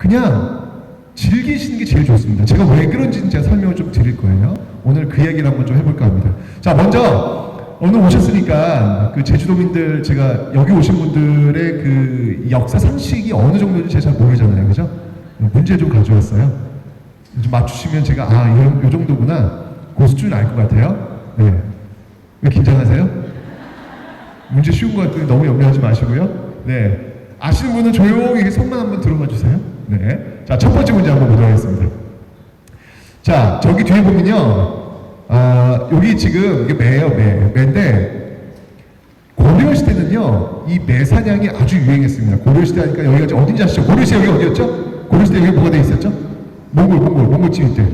그냥 즐기시는 게 제일 좋습니다. 제가 왜 그런지는 제가 설명을 좀 드릴 거예요. 오늘 그 얘기를 한번 좀 해볼까 합니다. 자, 먼저 오늘 오셨으니까 그 제주도민들, 제가 여기 오신 분들의 그 역사 상식이 어느 정도인지 제가 잘 모르잖아요. 그죠? 문제 좀 가져왔어요. 좀 맞추시면 제가 요 정도구나 고수준 알 것 같아요. 네. 왜 긴장하세요? 문제 쉬운 것 같으니 너무 염려하지 마시고요. 네. 아시는 분은 조용히 손만 한번 들어봐 주세요. 네. 자, 첫 번째 문제 한번 보도록 하겠습니다. 자, 저기 뒤에 보면요. 여기 지금 이게 매예요, 매인데, 고려시대는요, 이 매 사냥이 아주 유행했습니다. 고려시대 하니까 여기가 어딘지 아시죠? 고려시대 여기 어디였죠? 고려시대 여기 뭐가 돼 있었죠? 몽골 찌위 때.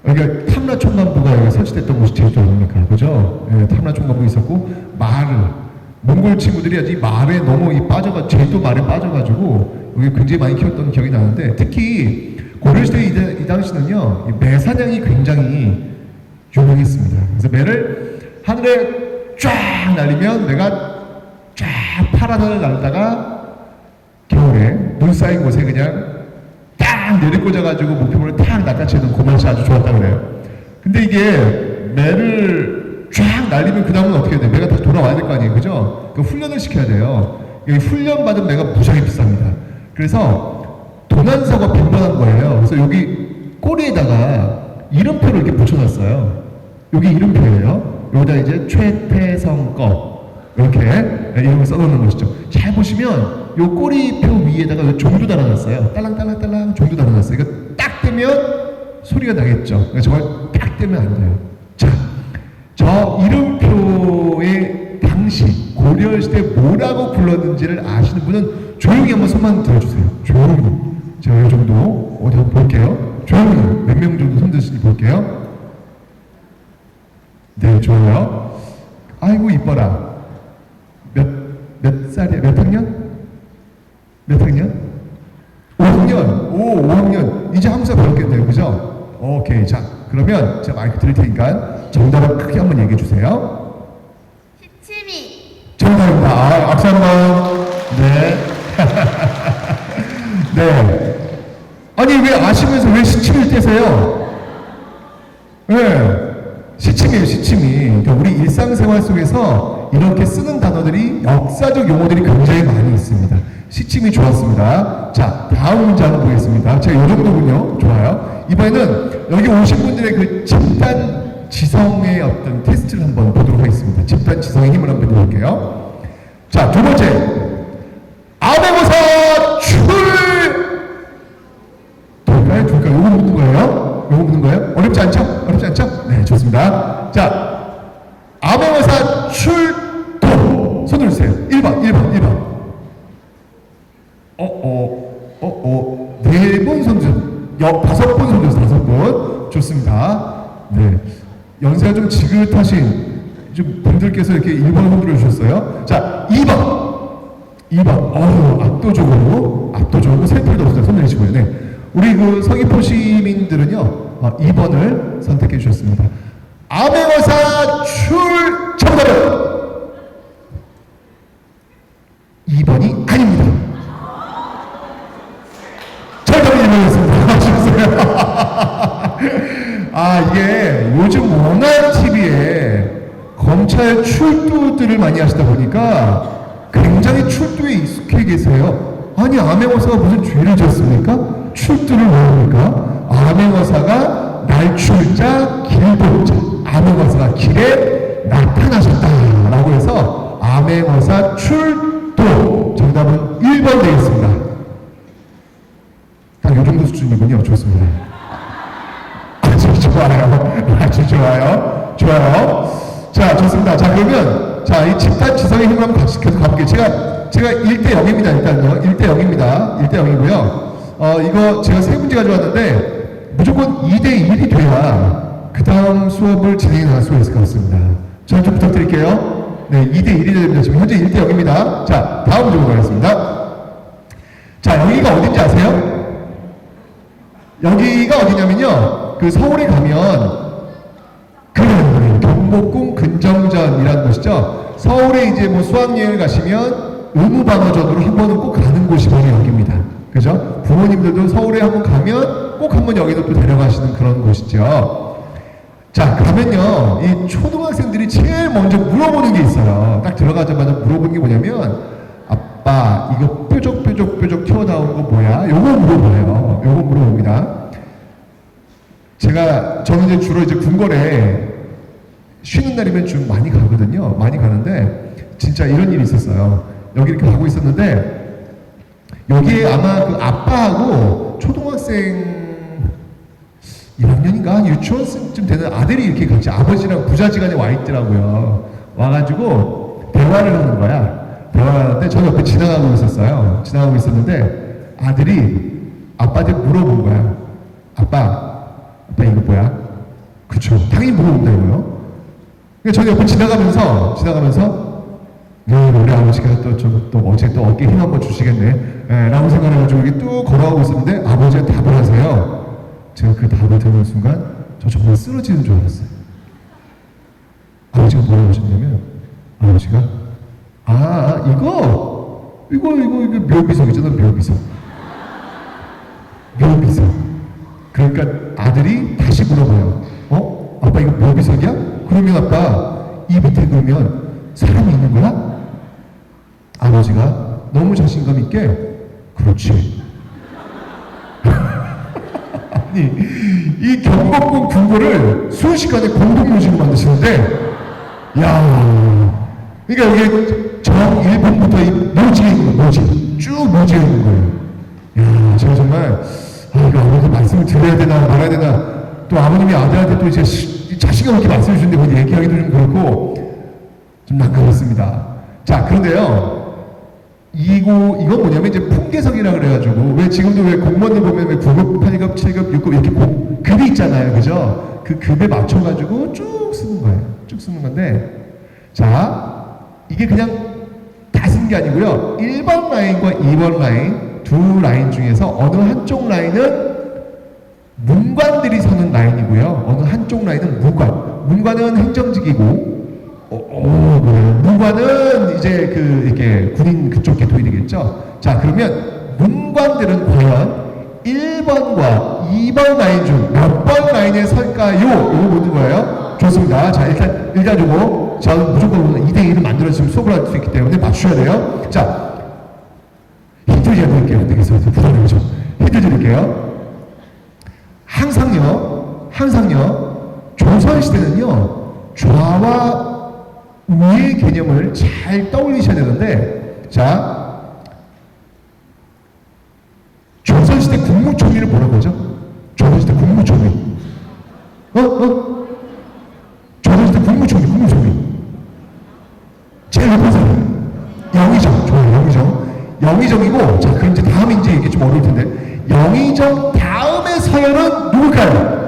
여기가 탐라총관부가 여기 설치됐던 곳이 제주도 아닙니까? 그죠? 예, 탐라총관부 있었고, 몽골 친구들이 아주 이 말에 너무 제주도 말에 빠져가지고, 여기 굉장히 많이 키웠던 기억이 나는데, 특히 고려시대 이 당시는요, 이 매 사냥이 굉장히 유명했습니다. 그래서 매를 하늘에 쫙 날리면 매가 쫙 파란 하늘 날다가 겨울에 눈 쌓인 곳에 그냥 딱 내리꽂아가지고 목표물을 탁 낚아채는 그 맛이 아주 좋았다고 그래요. 근데 이게 매를 쫙 날리면 그 다음은 어떻게 해야 돼요? 매가 다시 돌아와야 될 거 아니에요, 그죠? 그 훈련을 시켜야 돼요. 이 훈련받은 매가 무지하게 비쌉니다. 그래서 도난사가 빈번한 거예요. 그래서 여기 꼬리에다가 이름표를 이렇게 붙여놨어요. 여기 이름표예요. 여기다 이제 최태성 거 이렇게 이름을 써놓는 것이죠. 잘 보시면 요 꼬리표 위에다가 종도 달아놨어요. 딸랑딸랑딸랑 종도 달아놨어요. 이거 딱 떼면 소리가 나겠죠. 그러니까 저걸 딱 떼면 안 돼요. 자, 저 이름표의 당시 고려시대 뭐라고 불렀는지를 아시는 분은 조용히 한번 손만 들어주세요. 조용히. 제가 이 정도 어디 한번 볼게요. 조용히 몇 명 정도 손 드시는지 볼게요. 네, 좋아요. 아이고 이뻐라. 몇 살이야? 몇 학년? 몇 학년? 5학년. 5학년. 이제 한국사 배웠겠네요, 그죠? 오케이. 자, 그러면 제가 마이크 드릴 테니까 정답을 크게 한번 얘기해 주세요. 시치미. 정답입니다. 박수 한번. 네. 네. 아니 왜 아시면서 왜 시침을 떼세요? 네. 시침이에요, 시침이. 그러니까 우리 일상생활 속에서 이렇게 쓰는 단어들이 역사적 용어들이 굉장히 많이 있습니다. 시침이 좋았습니다. 자, 다음 문제 한번 보겠습니다. 제가 이 정도군요. 좋아요. 이번에는 여기 오신 분들의 그 집단 지성의 어떤 테스트를 한번 보도록 하겠습니다. 집단 지성의 힘을 한번 볼게요. 자, 두 번째. 암행어사 둘까요? 요거 묻는 거예요? 요거 묻는 거예요? 어렵지 않죠? 어렵지 않죠? 네, 좋습니다. 자, 암행어사 출도. 손을 주세요. 1번. 4번 손주. 5번 손주, 5번. 좋습니다. 네. 연세가 좀 지긋하신 좀 분들께서 이렇게 1번 손들어 주셨어요. 자, 2번. 압도적으로 셀프도 없어요. 손 내리시고요. 네. 우리 그 서귀포 시민들은요, 2번을 선택해 주셨습니다. 암행어사 출 정답은 2번이 아닙니다. 정답은 1번이었습니다. 주세요. 이게 요즘 워낙 TV에 검찰 출두들을 많이 하시다 보니까 굉장히 출두에 익숙해 계세요. 아니, 암행어사가 무슨 죄를 지었습니까? 출두를 모릅니까? 암행어사가 날출자 길복자, 암행어사가 길에 나타나셨다라고 해서 암행어사 출도 정답은 1번 되겠습니다. 딱 이 정도 수준이군요. 좋습니다. 아주 좋아요. 자, 좋습니다. 자, 그러면 이 집단 지성의 힘을 한번 계속 가볼게요. 제가 1대 0입니다. 일단요. 1대 0입니다. 1대 0이고요. 이거 제가 세 문제 가져왔는데 무조건 2대 1이 돼야 그 다음 수업을 진행해 나갈 수가 있을 것 같습니다. 잘 좀 부탁드릴게요. 네, 2대 1이 됩니다. 지금 현재 1대 0입니다. 자, 다음 문제 보겠습니다. 자, 여기가 어딘지 아세요? 여기가 어디냐면요. 그 서울에 가면 경복궁 근정전이라는 곳이죠. 서울에 이제 뭐 수학여행을 가시면 의무방어전으로 한 번은 꼭 가는 곳이 바로 여기입니다. 그죠? 부모님들도 서울에 한번 가면 꼭 한번 여기도 또 데려가시는 그런 곳이죠. 자, 가면요, 이 초등학생들이 제일 먼저 물어보는 게 있어요. 딱 들어가자마자 물어보는 게 뭐냐면, 아빠, 이거 뾰족뾰족 튀어나온 거 뭐야? 요거 물어보래요. 요거 물어봅니다. 저는 이제 주로 이제 궁궐에 쉬는 날이면 좀 많이 가거든요. 많이 가는데, 진짜 이런 일이 있었어요. 여기 이렇게 가고 있었는데, 여기에 아마 그 아빠하고 초등학생 1학년인가 유치원쯤 되는 아들이 이렇게 같이 아버지랑 부자지간에 와 있더라고요. 와가지고 대화를 하는 거야. 대화를 하는데 저 옆에 지나가고 있었어요. 지나가고 있었는데 아들이 아빠한테 물어본 거야. 아빠 이거 뭐야? 그쵸. 당연히 물어본다 이거요. 그러니까 저 옆에 지나가면서 우리 아버지가 또 어제 또 어깨 힘 한번 주시겠네. 라고 생각해가지고 이렇게 뚝 걸어가고 있었는데 아버지가 답을 하세요. 제가 그 답을 듣는 순간 저 정말 쓰러지는 줄 알았어요. 아버지가 뭐라고 하셨냐면 아버지가 이거 묘비석이잖아. 묘비석. 그러니까 아들이 다시 물어봐요. 아빠 이거 묘비석이야? 그러면 아빠 이 밑에 그러면 사람이 있는 거야? 아버지가 너무 자신감 있게 그렇지. 아니 이 경복궁 궁궐을 순식간에 공동묘지로 만드시는데 그러니까 여기 정일본부터 이 묘지에 있는 묘지 쭉 묘지에 있는 거예요. 제가 정말 이거 아버지 말씀을 드려야 되나 말아야 되나 또 아버님이 아들한테 또 이제 자식이 이렇게 말씀해 주는데 뭐 얘기하기도 좀 그렇고 좀 난감했습니다. 자, 그런데요. 이건 뭐냐면 이제 풍계석이라 그래가지고 왜 지금도 왜 공무원들 보면 왜 9급, 8급, 7급, 6급 이렇게 급이 있잖아요. 그죠? 그 급에 맞춰가지고 쭉 쓰는 거예요. 쭉 쓰는 건데 자, 이게 그냥 다 쓰는 게 아니고요. 1번 라인과 2번 라인 두 라인 중에서 어느 한쪽 라인은 문관들이 서는 라인이고요. 어느 한쪽 라인은 문관은 행정직이고 문관은 이제 이렇게 군인 그쪽 계통이 되겠죠. 자, 그러면 문관들은 과연 1번과 2번 라인 중 몇 번 라인에 설까요? 이거 묻는 거예요. 좋습니다. 자, 일단 요거 저는 무조건 2대1을 만들어 지금 수업을 할 수 있기 때문에 맞추셔야 돼요. 자, 힌트 드릴게요. 안 되겠어요. 부담이죠. 힌트 드릴게요. 항상요, 조선시대는요, 좌와 우의 개념을 잘 떠올리셔야 되는데, 자, 조선시대 국무총리를 뭐라고 하죠? 조선시대 국무총리. 조선시대 국무총리. 제일 높은 사람. 영의정. 좋아요, 영의정이고, 자, 그럼 이제 다음 이제 이게 좀 어려울 텐데, 영의정 다음의 서열은 누굴까요?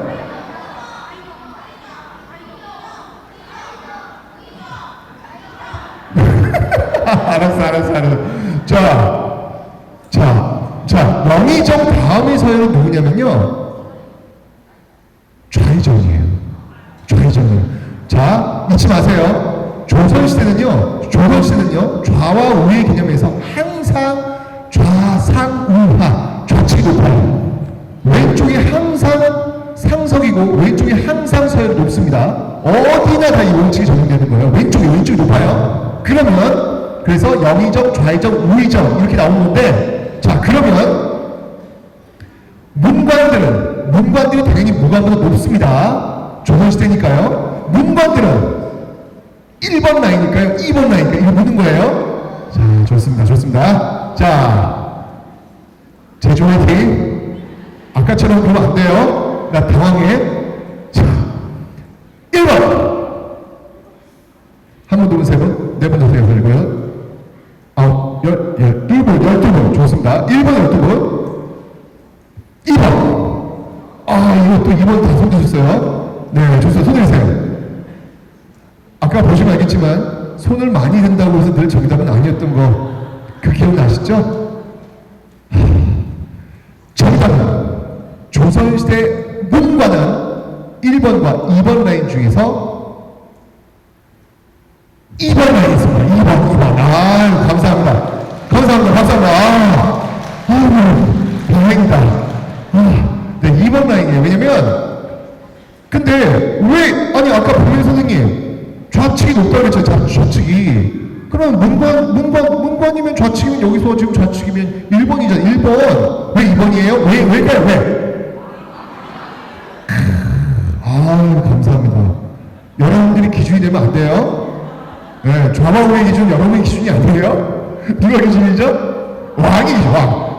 알았어. 자, 영의정 다음의 서열은 누구냐면요. 좌의정이에요. 자, 잊지 마세요. 조선시대는요, 좌와 우의 개념에서 항상 좌상우하, 좌측이 높아요. 왼쪽이 항상 상석이고, 왼쪽이 항상 서열이 높습니다. 어디나 다 이 원칙이 적용되는 거예요. 왼쪽이 높아요. 그래서 영의정, 좌의정, 우의정 이렇게 나오는 건데, 자, 그러면 문관들이 당연히 무관보다 높습니다. 조선시대니까요. 문관들은 1번 라인일까요? 2번 라인일까요? 이거 묻는 거예요. 자, 좋습니다. 자, 제주 화이팅. 아까처럼 그러면 안 돼요. 나 당황해. 자, 1번. 한 번, 두 번, 세 번, 네 번, 다섯 번, 여섯 번, 1번, 12번. 좋습니다. 1번, 12번. 2번. 이것도 2번 다 손드셨어요. 네, 좋습니다. 손 들으세요. 아까 보시면 알겠지만, 손을 많이 든다고 해서 늘 정답은 아니었던 거, 그 기억나시죠? 정답은 조선시대 문관은 1번과 2번 라인 중에서 2번 라인 있습니다. 2번. 감사합니다. 다행히 아닙니다. 네, 2번 라인이에요. 왜냐면, 근데, 왜, 아니, 아까 박민 선생님, 좌측이 높다고 그랬잖아요, 좌측이. 그럼 문관이면 좌측이면 여기서 지금 좌측이면 1번이잖아요, 1번. 왜 2번이에요? 왜일까요, 왜? 아유, 감사합니다. 여러분들이 기준이 되면 안 돼요? 네, 좌와 우의 기준 여러분의 기준이 아니에요? 누가 기준이죠? 왕이죠, 왕.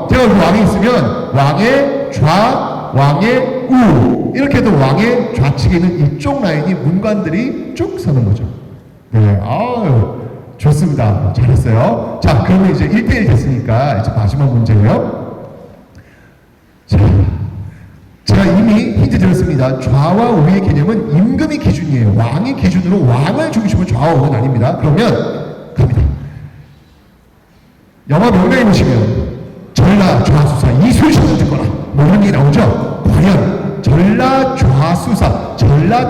제가 여기 왕이 있으면 왕의 좌, 왕의 우 이렇게 해도 왕의 좌측에 있는 이쪽 라인이 문관들이 쭉 서는 거죠. 네, 아유, 좋습니다. 잘했어요. 자, 그러면 이제 1대1 됐으니까 이제 마지막 문제예요. 자, 제가 이미 힌트 드렸습니다. 좌와 우의 개념은 임금이 기준이에요. 왕이 기준으로 왕을 중심으로 좌와 우는 아닙니다. 그러면 갑니다. 영화 명단에 보시면 전라 좌수사 이순신을 듣거나 뭐 이런 게 나오죠. 과연 전라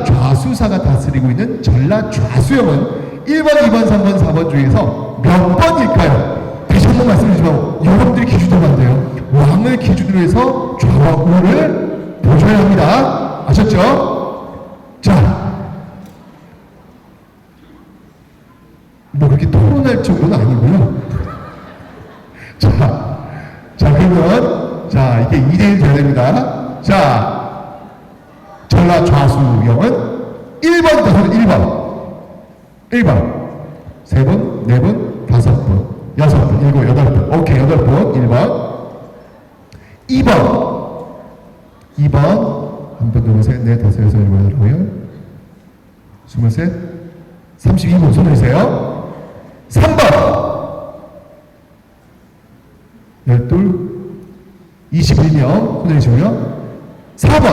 좌수사가 다스리고 있는 전라 좌수영은 1번, 2번, 3번, 4번 중에서 몇 번일까요? 다시 한번 말씀드리지만 여러분들이 기준으로 안 돼요. 왕을 기준으로 해서 좌와 우를 보셔야 합니다. 아셨죠? 자, 뭐 그렇게 토론할 정도는 아니고요. 자, 그러면, 자, 이게 2대1 돼야 됩니다. 자, 전라 좌수영은 1번, 1번. 3번, 4번, 5번, 6번, 7번, 8번. 오케이, 8번, 1번. 2번. 한 번, 둘, 셋, 넷, 다섯, 여섯, 일곱, 여덟, 아홉, 23. 32번 손 드세요. 3번. 12, 21명 손 내리시고요. 4번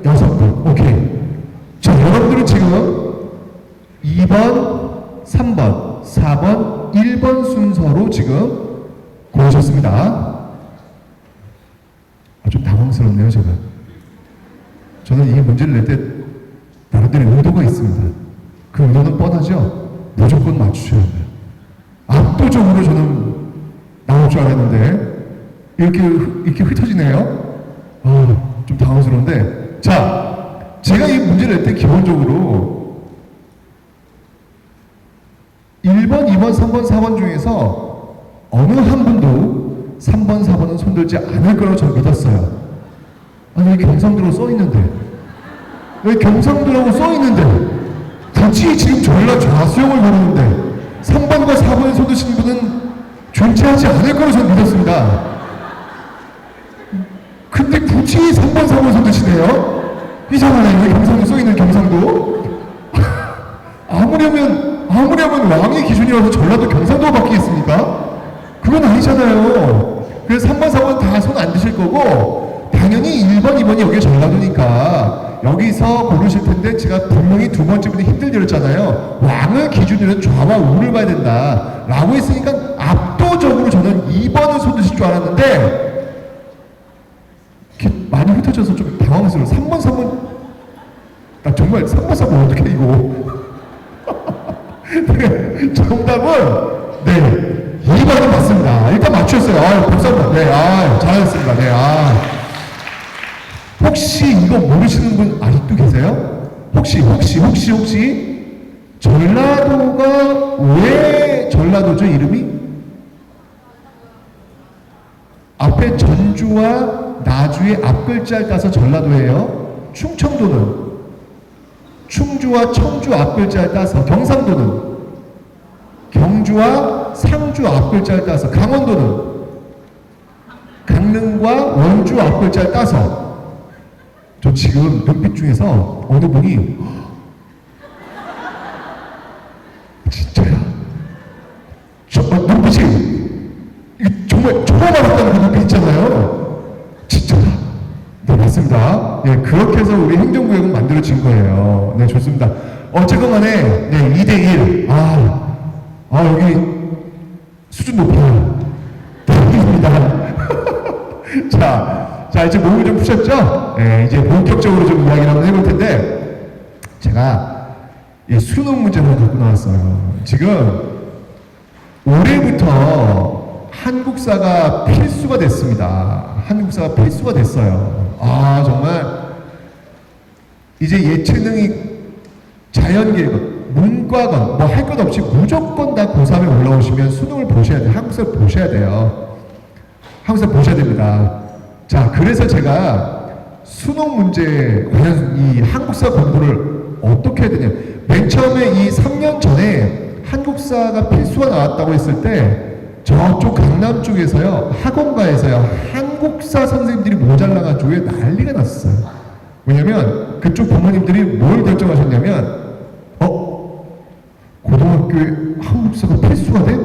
16분. 오케이. 자, 여러분들은 지금 2번, 3번, 4번, 1번 순서로 지금 고르셨습니다. 좀 당황스럽네요, 제가. 저는 이 문제를 낼 때 나름대로 의도가 있습니다. 그 의도는 뻔하죠? 무조건 맞추셔야 돼요. 압도적으로 저는 나올 줄 알았는데 이렇게 흩어지네요. 좀 당황스러운데, 자, 제가 이 문제를 낼 때 기본적으로 1번, 2번, 3번, 4번 중에서 어느 한 분도 3번, 4번은 손들지 않을 거라고 저는 믿었어요. 아니, 여기 경상도로 써있는데, 여기 경상도라고 써있는데 굳이 지금 전라 좌수영을 고르는데 3번과 4번에 손드시는 분은 존재하지 않을 거라고 저는 믿었습니다. 근데 굳이 3번, 4번 손드시네요? 이상하네요. 여기 경상도 써있는 경상도. 아무려면 왕의 기준이라서 전라도 경상도가 바뀌겠습니까? 그건 아니잖아요. 그래서 3번, 4번 다 손 안 드실 거고, 당연히 1번, 2번이 여기 전라도니까 여기서 고르실 텐데, 제가 분명히 두 번째 분이 힘들드렸잖아요. 왕을 기준으로 좌와 우를 봐야 된다 라고 했으니까 압도적으로 저는 2번을 손드실 줄 알았는데 이렇게 많이 흩어져서 좀 당황스러워요. 3번, 4번, 나 정말 3번, 4번 어떻게 이거. 네, 정답은 네, 2번은 맞습니다. 일단 맞추셨어요. 박수 한번. 네, 잘하셨습니다. 네, 혹시 이거 모르시는 분 아직도 계세요? 혹시 전라도가 왜 전라도죠, 이름이? 앞에 전주와 나주의 앞글자를 따서 전라도예요. 충청도는 충주와 청주 앞글자를 따서, 경상도는 경주와 상주 앞글자를 따서, 강원도는 강릉과 원주 앞글자를 따서. 저 지금 눈빛 중에서 어느 분이 진짜야? 눈빛이 정말 처음 알았다는 그 눈빛 있잖아요. 진짜다. 네, 맞습니다. 예, 그렇게 해서 우리 행정구역은 만들어진 거예요. 네, 좋습니다. 어쨌건 간에, 네, 2대1. 여기 수준 높아요. 대박입니다. 자, 이제 몸을 좀 푸셨죠? 네, 이제 본격적으로 좀 이야기를 한번 해볼 텐데, 제가 수능 문제를 갖고 나왔어요. 지금 올해부터 한국사가 필수가 됐습니다. 한국사가 필수가 됐어요. 아, 정말 이제 예체능이 자연계획, 문과건 뭐 할 것 없이 무조건 다 고3에 올라오시면 수능을 보셔야 돼요. 한국사를 보셔야 돼요. 한국사 보셔야 됩니다. 자, 그래서 제가 수능 문제 관련 이 한국사 공부를 어떻게 해야 되냐. 맨 처음에 이 3년 전에 한국사가 필수가 나왔다고 했을 때 저쪽 강남 쪽에서요, 학원가에서요, 한국사 선생님들이 모자라가지고 난리가 났어요. 왜냐면 그쪽 부모님들이 뭘 결정하셨냐면, 고등학교에 한국사가 필수가 돼?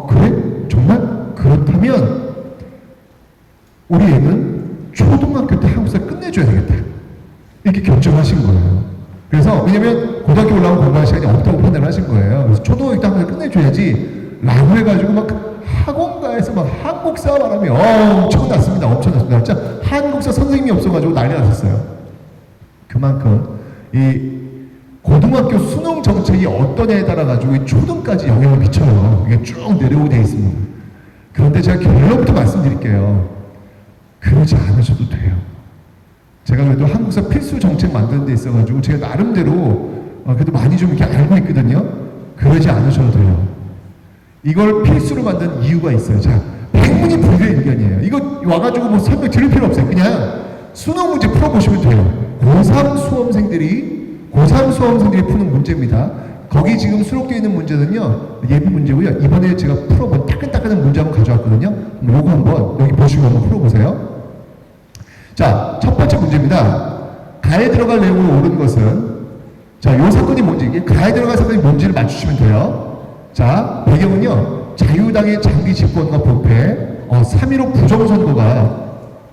그래? 정말? 그렇다면 우리 애는 초등학교 때 한국사 끝내줘야 되겠다. 이렇게 결정하신 거예요. 그래서 왜냐면 고등학교 올라오면 공부할 시간이 없다고 판단을 하신 거예요. 그래서 초등학교 때 한국사 끝내줘야지 라고 해가지고 막 학원가에서 막 한국사 말하면 엄청났습니다. 엄청났습니다. 진짜 한국사 선생님이 없어가지고 난리 났었어요. 그만큼 이 고등학교 수능 정책이 어떠냐에 따라 가지고 초등까지 영향을 미쳐요. 이게 쭉 내려오게 돼 있습니다. 그런데 제가 결론부터 말씀드릴게요. 그러지 않으셔도 돼요. 제가 그래도 한국사 필수 정책 만드는 데 있어가지고 제가 나름대로 그래도 많이 좀 이렇게 알고 있거든요. 그러지 않으셔도 돼요. 이걸 필수로 만든 이유가 있어요. 자, 백문이 불여일견이에요. 이거 와가지고 뭐 설명 드릴 필요 없어요. 그냥 수능 문제 풀어보시면 돼요. 고3 수험생들이 푸는 문제입니다. 거기 지금 수록되어 있는 문제는요, 예비 문제고요. 이번에 제가 풀어본 따끈따끈한 문제 한번 가져왔거든요. 요거 한번 여기 보시고 한번 풀어보세요. 자, 첫 번째 문제입니다. 가에 들어갈 내용으로 옳은 것은, 자, 요 사건이 뭔지, 이게 가에 들어갈 사건이 뭔지를 맞추시면 돼요. 자, 배경은요, 자유당의 장기 집권과 부패, 3.15 부정선거가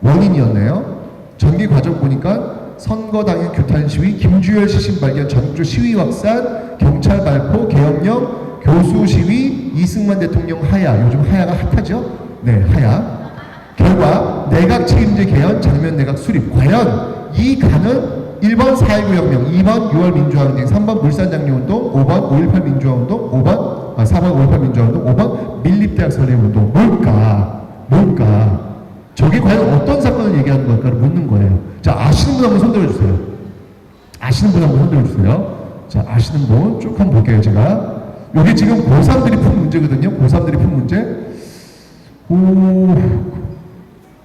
원인이었네요. 전개 과정 보니까 선거당일 규탄 시위, 김주열 시신 발견, 전국적 시위 확산, 경찰 발포, 계엄령, 교수 시위, 이승만 대통령 하야, 요즘 하야가 핫하죠? 네, 하야. 결과 내각 책임제 개헌, 장면 내각 수립. 과연 이 가는 1번 4.19 혁명, 2번 6월 민주화운동, 3번 물산장려운동, 5번 5.18 민주화운동, 4번 5.18 민주화운동, 5번 밀립대학 설립운동. 뭘까? 저게 과연 어떤 사건을 얘기하는 걸까를 묻는 거예요. 자, 아시는 분 한번 손 들어주세요. 아시는 분 한번 손 들어주세요. 자, 아시는 분 쭉 한번 볼게요, 제가. 이게 지금 고3들이 푼 문제거든요. 고3들이 푼 문제.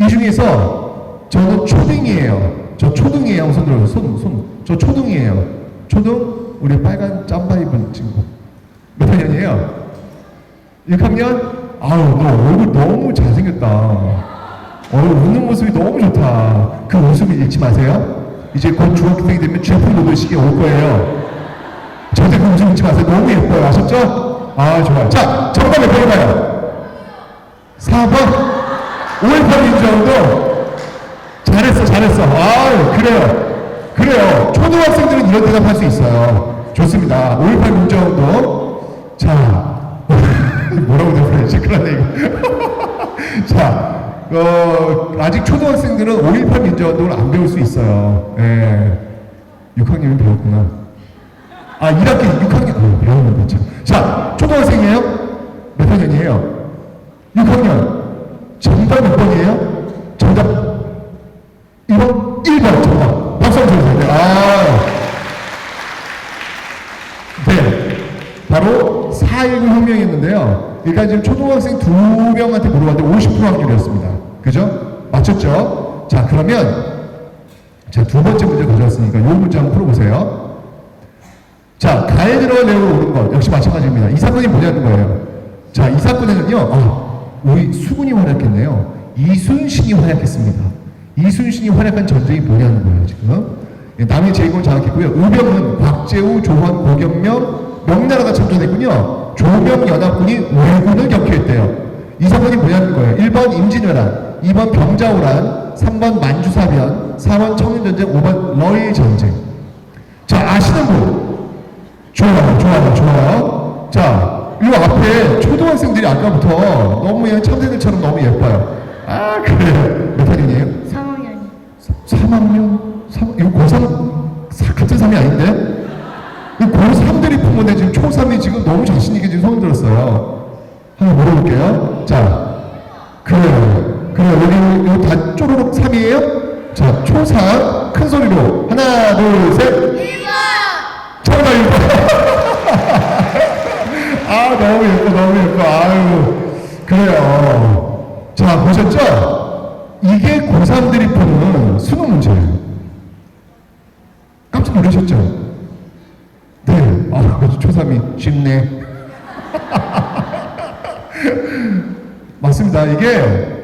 이 중에서 저는 초등이에요. 저 초등이에요. 손 들어주세요. 저 초등이에요. 초등, 우리 빨간 짬바 입은 친구. 몇 학년이에요? 6학년? 아유, 너 얼굴 너무 잘생겼다. 웃는 모습이 너무 좋다. 그 모습을 잊지 마세요. 이제 곧 중학생이 되면 GF 노들 시기가 올 거예요. 절대 그 모습 잊지 마세요. 너무 예뻐요. 아셨죠? 아, 좋아요. 자, 정답 몇 번일까요? 4번. 5.18 민주화운동. 잘했어. 아유, 그래요. 초등학생들은 이런 대답할 수 있어요. 좋습니다. 5.18 민주화운동. 자, 뭐라고 대답해야지? 큰일 이거. 자, 아직 초등학생들은 5.18 민주화운동을 안 배울 수 있어요. 예. 6학년이 배웠구나. 1학기 6학년. 배우는 참. 자, 초등학생이에요? 몇 학년이에요? 6학년. 정답 몇 번이에요? 정답 1번 정답. 박수 한번 주세요. 네. 바로 4.19 혁명이었는데요. 일단 지금 초등학생 2명한테 물어봤는데 50% 확률이었습니다. 그죠? 맞췄죠? 자, 그러면 자, 두 번째 문제 가져왔으니까 이 문제 한번 풀어보세요. 자, 가에 들어갈 내용을 옳은 것 역시 마찬가지입니다. 이 사건이 뭐냐는 거예요. 자, 이 사건에는요, 우리 수군이 활약했네요. 이순신이 활약했습니다. 이순신이 활약한 전쟁이 뭐냐는 거예요, 지금. 남의 제국을 장악했고요. 의병은 곽재우, 조헌, 고경명, 명나라가 참전했군요. 조명연합군이 왜군을 격퇴했대요. 이 사건이 뭐냐는 거예요. 1번 임진왜란, 2번 병자호란, 3번 만주사변, 4번 청일전쟁, 5번 러일 전쟁. 자, 아시는 분? 좋아요. 자, 이 앞에 초등학생들이 아까부터 너무 그냥 참새들처럼 너무 예뻐요. 그래요. 몇 학년이에요? 3학년이. 3학년? 이거 고3 같은 3이 아닌데? 이 고3들이 푼 건데 지금 초3이 지금 너무 자신있게 지금 손을 들었어요. 한번 물어볼게요. 자, 초록초록 3이에요? 자, 초3 큰 소리로 하나, 둘, 셋. 1번. 정말 예뻐. 아, 너무 예뻐, 너무 예뻐. 아유, 그래요. 자, 보셨죠? 이게 고3들이 푸는 수능 문제예요. 깜짝 놀라셨죠? 네. 아, 초3이 쉽네. 맞습니다. 이게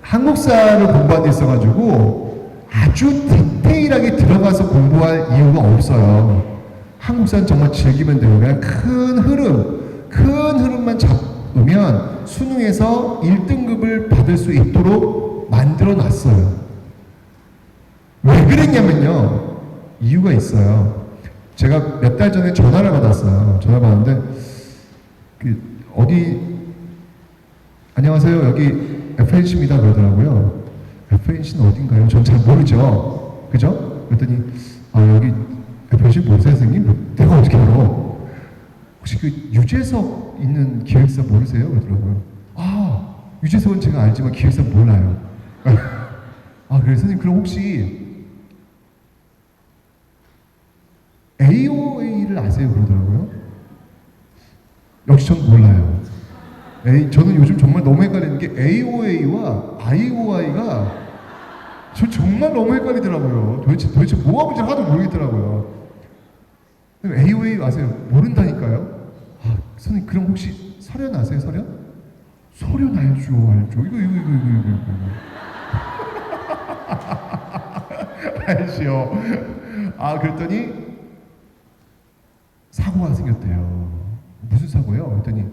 한국사를 공부하는 데 있어가지고 아주 디테일하게 들어가서 공부할 이유가 없어요. 한국사는 정말 즐기면 돼요. 그냥 큰 흐름만 잡으면 수능에서 1등급을 받을 수 있도록 만들어 놨어요. 왜 그랬냐면요. 이유가 있어요. 제가 몇 달 전에 전화를 받았어요. 전화 받았는데, 안녕하세요. 여기 FNC입니다. 그러더라고요. FNC는 어딘가요? 전 잘 모르죠. 그죠? 그랬더니, 여기 FNC 모르세요, 선생님? 내가 어떻게 알아? 혹시 그 유재석 있는 기획사 모르세요? 그러더라고요. 유재석은 제가 알지만 기획사 몰라요. 그래서 선생님, 그럼 혹시 AOA를 아세요? 그러더라고요. 역시 전 몰라요. 저는 요즘 정말 너무 헷갈리는 게 AOA와 IOI가 저 정말 너무 헷갈리더라고요. 도대체 뭐가 문제를 하나도 모르겠더라고요. AOA 아세요? 모른다니까요. 선생님, 그럼 혹시 설현 아세요? 설현? 설현 알죠. 이거. 알죠. 그랬더니 사고가 생겼대요. 무슨 사고요? 그랬더니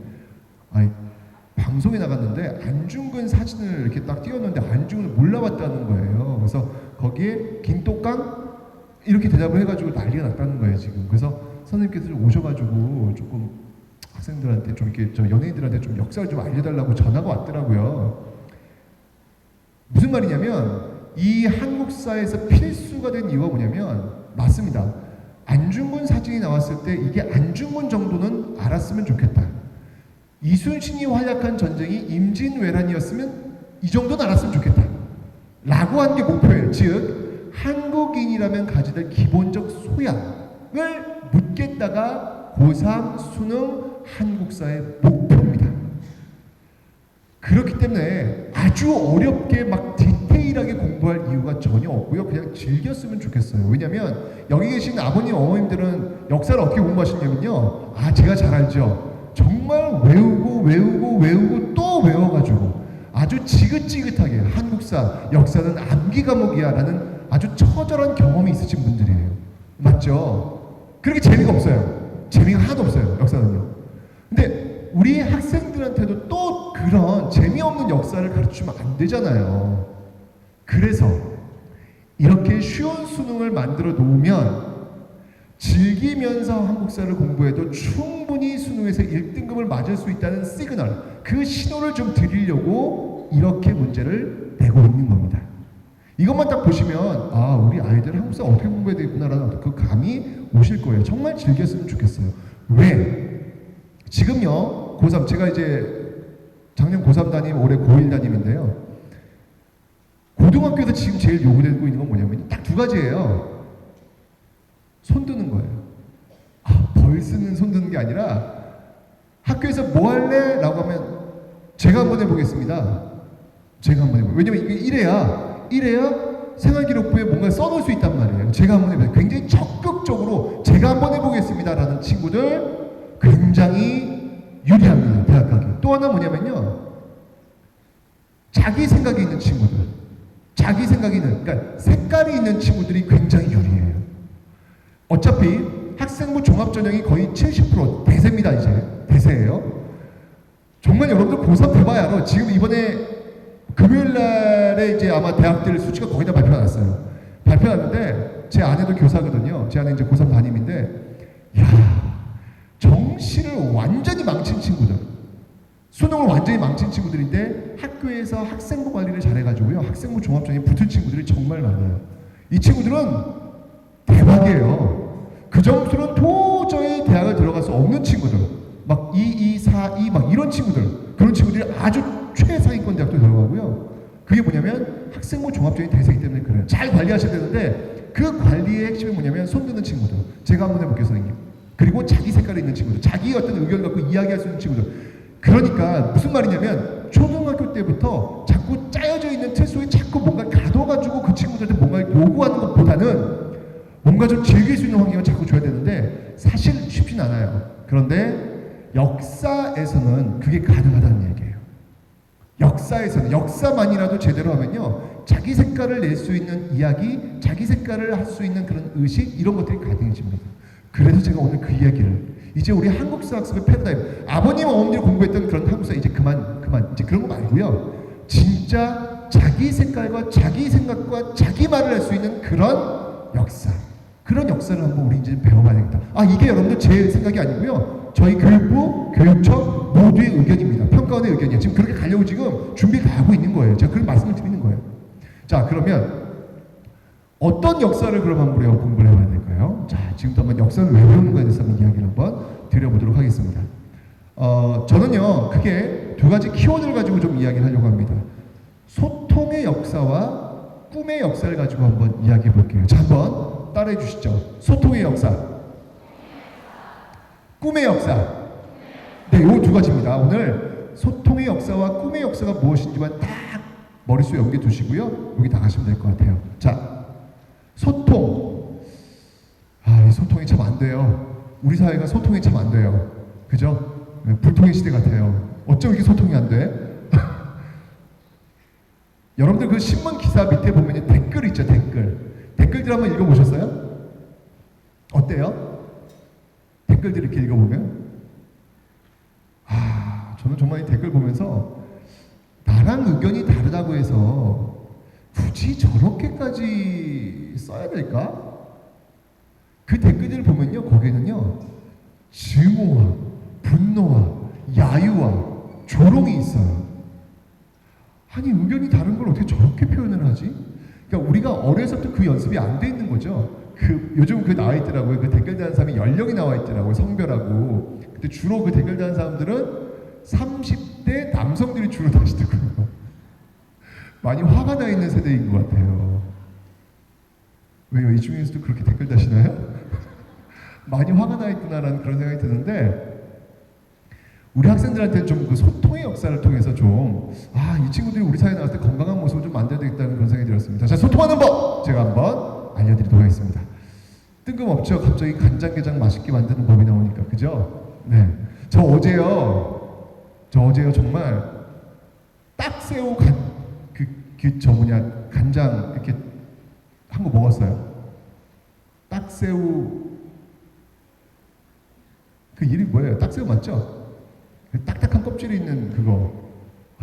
방송에 나갔는데 안중근 사진을 이렇게 딱 띄웠는데 안중근을 몰라봤다는 거예요. 그래서 거기에 김똑강 이렇게 대답을 해가지고 난리가 났다는 거예요 지금. 그래서 선생님께서 좀 오셔가지고 조금 학생들한테 좀 이렇게 연예인들한테 좀 역사를 좀 알려달라고 전화가 왔더라고요. 무슨 말이냐면 이 한국사에서 필수가 된 이유가 뭐냐면 맞습니다. 안중근 사진이 나왔을 때 이게 안중근 정도는 알았으면 좋겠다. 이순신이 활약한 전쟁이 임진왜란이었으면 이 정도는 알았으면 좋겠다. 라고 한 게 목표예요. 즉 한국인이라면 가져야 될 기본적 소양을 묻겠다가 고3 수능 한국사의 목표입니다. 그렇기 때문에 아주 어렵게 막 디테일하게 공부할 이유가 전혀 없고요. 그냥 즐겼으면 좋겠어요. 왜냐면 여기 계신 아버님, 어머님들은 역사를 어떻게 공부하시냐면요. 제가 잘 알죠. 정말 외우고 또 외워가지고 아주 지긋지긋하게 한국사, 역사는 암기 과목이야 라는 아주 처절한 경험이 있으신 분들이에요. 맞죠? 그렇게 재미가 없어요. 재미가 하나도 없어요. 역사는요. 근데 우리 학생들한테도 또 그런 재미없는 역사를 가르치면 안 되잖아요. 그래서 이렇게 쉬운 수능을 만들어 놓으면 즐기면서 한국사를 공부해도 충분히 수능에서 1등급을 맞을 수 있다는 시그널, 그 신호를 좀 드리려고 이렇게 문제를 내고 있는 겁니다. 이것만 딱 보시면 우리 아이들 한국사 어떻게 공부해야 되겠구나라는 그 감이 오실 거예요. 정말 즐겼으면 좋겠어요. 왜? 지금요, 고3, 제가 이제 작년 고3 담임, 올해 고1 담임인데요. 고등학교에서 지금 제일 요구되고 있는 건 뭐냐면 딱 두 가지예요. 손 드는 거예요. 벌 쓰는 손 드는 게 아니라 학교에서 뭐 할래? 라고 하면 제가 한번 해보겠습니다. 제가 한번 해보겠습니다. 왜냐면 이게 이래야 생활기록부에 뭔가 써놓을 수 있단 말이에요. 제가 한번 해보겠습니다. 굉장히 적극적으로 제가 한번 해보겠습니다 라는 친구들 굉장히 유리합니다. 대학 가기. 또 하나 뭐냐면요. 자기 생각이 있는 친구들. 자기 생각이 있는, 그러니까 색깔이 있는 친구들이 굉장히 유리해요. 어차피 학생부 종합전형이 거의 70% 대세입니다. 이제 대세예요. 정말 여러분들 고3 돼봐야 알아. 지금 이번에 금요일날에 이제 아마 대학들 수치가 거의 다 발표가 났어요. 발표 났는데 제 아내도 교사거든요. 제 아내 이제 고3 담임인데 정시를 완전히 망친 친구들, 수능을 완전히 망친 친구들인데 학교에서 학생부 관리를 잘해가지고요. 학생부 종합전형에 붙을 친구들이 정말 많아요. 이 친구들은 대박이에요. 그 점수는 도저히 대학을 들어갈 수 없는 친구들, 막 2, 2, 4, 2 막 이런 친구들, 그런 친구들이 아주 최상위권 대학도 들어가고요. 그게 뭐냐면 학생부 종합적인 대세이기 때문에 그래요. 잘 관리하셔야 되는데 그 관리의 핵심이 뭐냐면 손드는 친구들. 제가 한번 해볼게요, 선생님. 그리고 자기 색깔이 있는 친구들, 자기 어떤 의견을 갖고 이야기할 수 있는 친구들. 그러니까 무슨 말이냐면 초등학교 때부터 자꾸 짜여져 있는 틀 속에 자꾸 뭔가 가둬가지고 그 친구들한테 뭔가 요구하는 것보다는 뭔가 좀 즐길 수 있는 환경을 자꾸 줘야 되는데 사실 쉽진 않아요. 그런데 역사에서는 그게 가능하다는 얘기예요. 역사에서는 역사만이라도 제대로 하면요 자기 색깔을 낼 수 있는 이야기, 자기 색깔을 할 수 있는 그런 의식 이런 것들이 가능해집니다. 그래서 제가 오늘 그 이야기를 이제 우리 한국사 학습의 패러다임 아버님 어머니를 공부했던 그런 한국사 이제 그만 이제 그런 거 말고요 진짜 자기 색깔과 자기 생각과 자기 말을 할 수 있는 그런 역사 그런 역사를 한번 우리 이제 배워봐야 되겠다. 아 이게 여러분들 제 생각이 아니고요 저희 교육부 교육청 모두의 의견입니다. 평가원의 의견이에요. 지금 그렇게 가려고 지금 준비 다 하고 있는 거예요. 제가 그런 말씀을 드리는 거예요. 자 그러면 어떤 역사를 그럼 한번 우리가 공부를 해봐야 될까요? 자, 지금부터 한번 역사를 왜 배우는 거에 대해서 한번 이야기를 한번 드려보도록 하겠습니다. 저는요, 크게 두 가지 키워드를 가지고 좀 이야기를 하려고 합니다. 소통의 역사와 꿈의 역사를 가지고 한번 이야기해 볼게요. 자, 한번 따라해 주시죠. 소통의 역사, 꿈의 역사. 네, 요 두 가지입니다. 오늘 소통의 역사와 꿈의 역사가 무엇인지만 딱 머릿속에 연결 두시고요. 여기 나가시면 될 것 같아요. 자, 소통. 이 소통이 참 안 돼요. 우리 사회가 소통이 참 안 돼요. 그죠? 네, 불통의 시대 같아요. 어쩜 이렇게 소통이 안 돼? 여러분들 그 신문 기사 밑에 보면 댓글 있죠, 댓글. 댓글들 한번 읽어보셨어요? 어때요? 댓글들 이렇게 읽어보면? 저는 정말 이 댓글 보면서 나랑 의견이 다르다고 해서 굳이 저렇게까지 써야 될까? 그 댓글들을 보면요, 거기에는요, 증오와 분노와 야유와 조롱이 있어요. 아니, 의견이 다른 걸 어떻게 저렇게 표현을 하지? 그러니까 우리가 어려서부터 그 연습이 안 돼 있는 거죠. 요즘 그 나와 있더라고요. 그 댓글 다는 사람이 연령이 나와 있더라고요. 성별하고. 근데 주로 그 댓글 다는 사람들은 30대 남성들이 주로 다시더라고요. 많이 화가 나 있는 세대인 것 같아요. 왜요? 이 중에서도 그렇게 댓글 다시나요? 많이 화가 나 있구나라는 그런 생각이 드는데 우리 학생들한테는 좀 그 소통의 역사를 통해서 좀 이 친구들이 우리 사회에 나왔을 때 건강한 모습을 좀 만들어야 되겠다는 그런 생각이 들었습니다. 자, 소통하는 법! 제가 한번 알려드리도록 하겠습니다. 뜬금없죠? 갑자기 간장게장 맛있게 만드는 법이 나오니까. 그죠? 네. 저 어제요 정말 딱새우 간장 이렇게 한 거 먹었어요. 딱새우 그 이름이 뭐예요? 딱새우 맞죠? 그 딱딱한 껍질이 있는 그거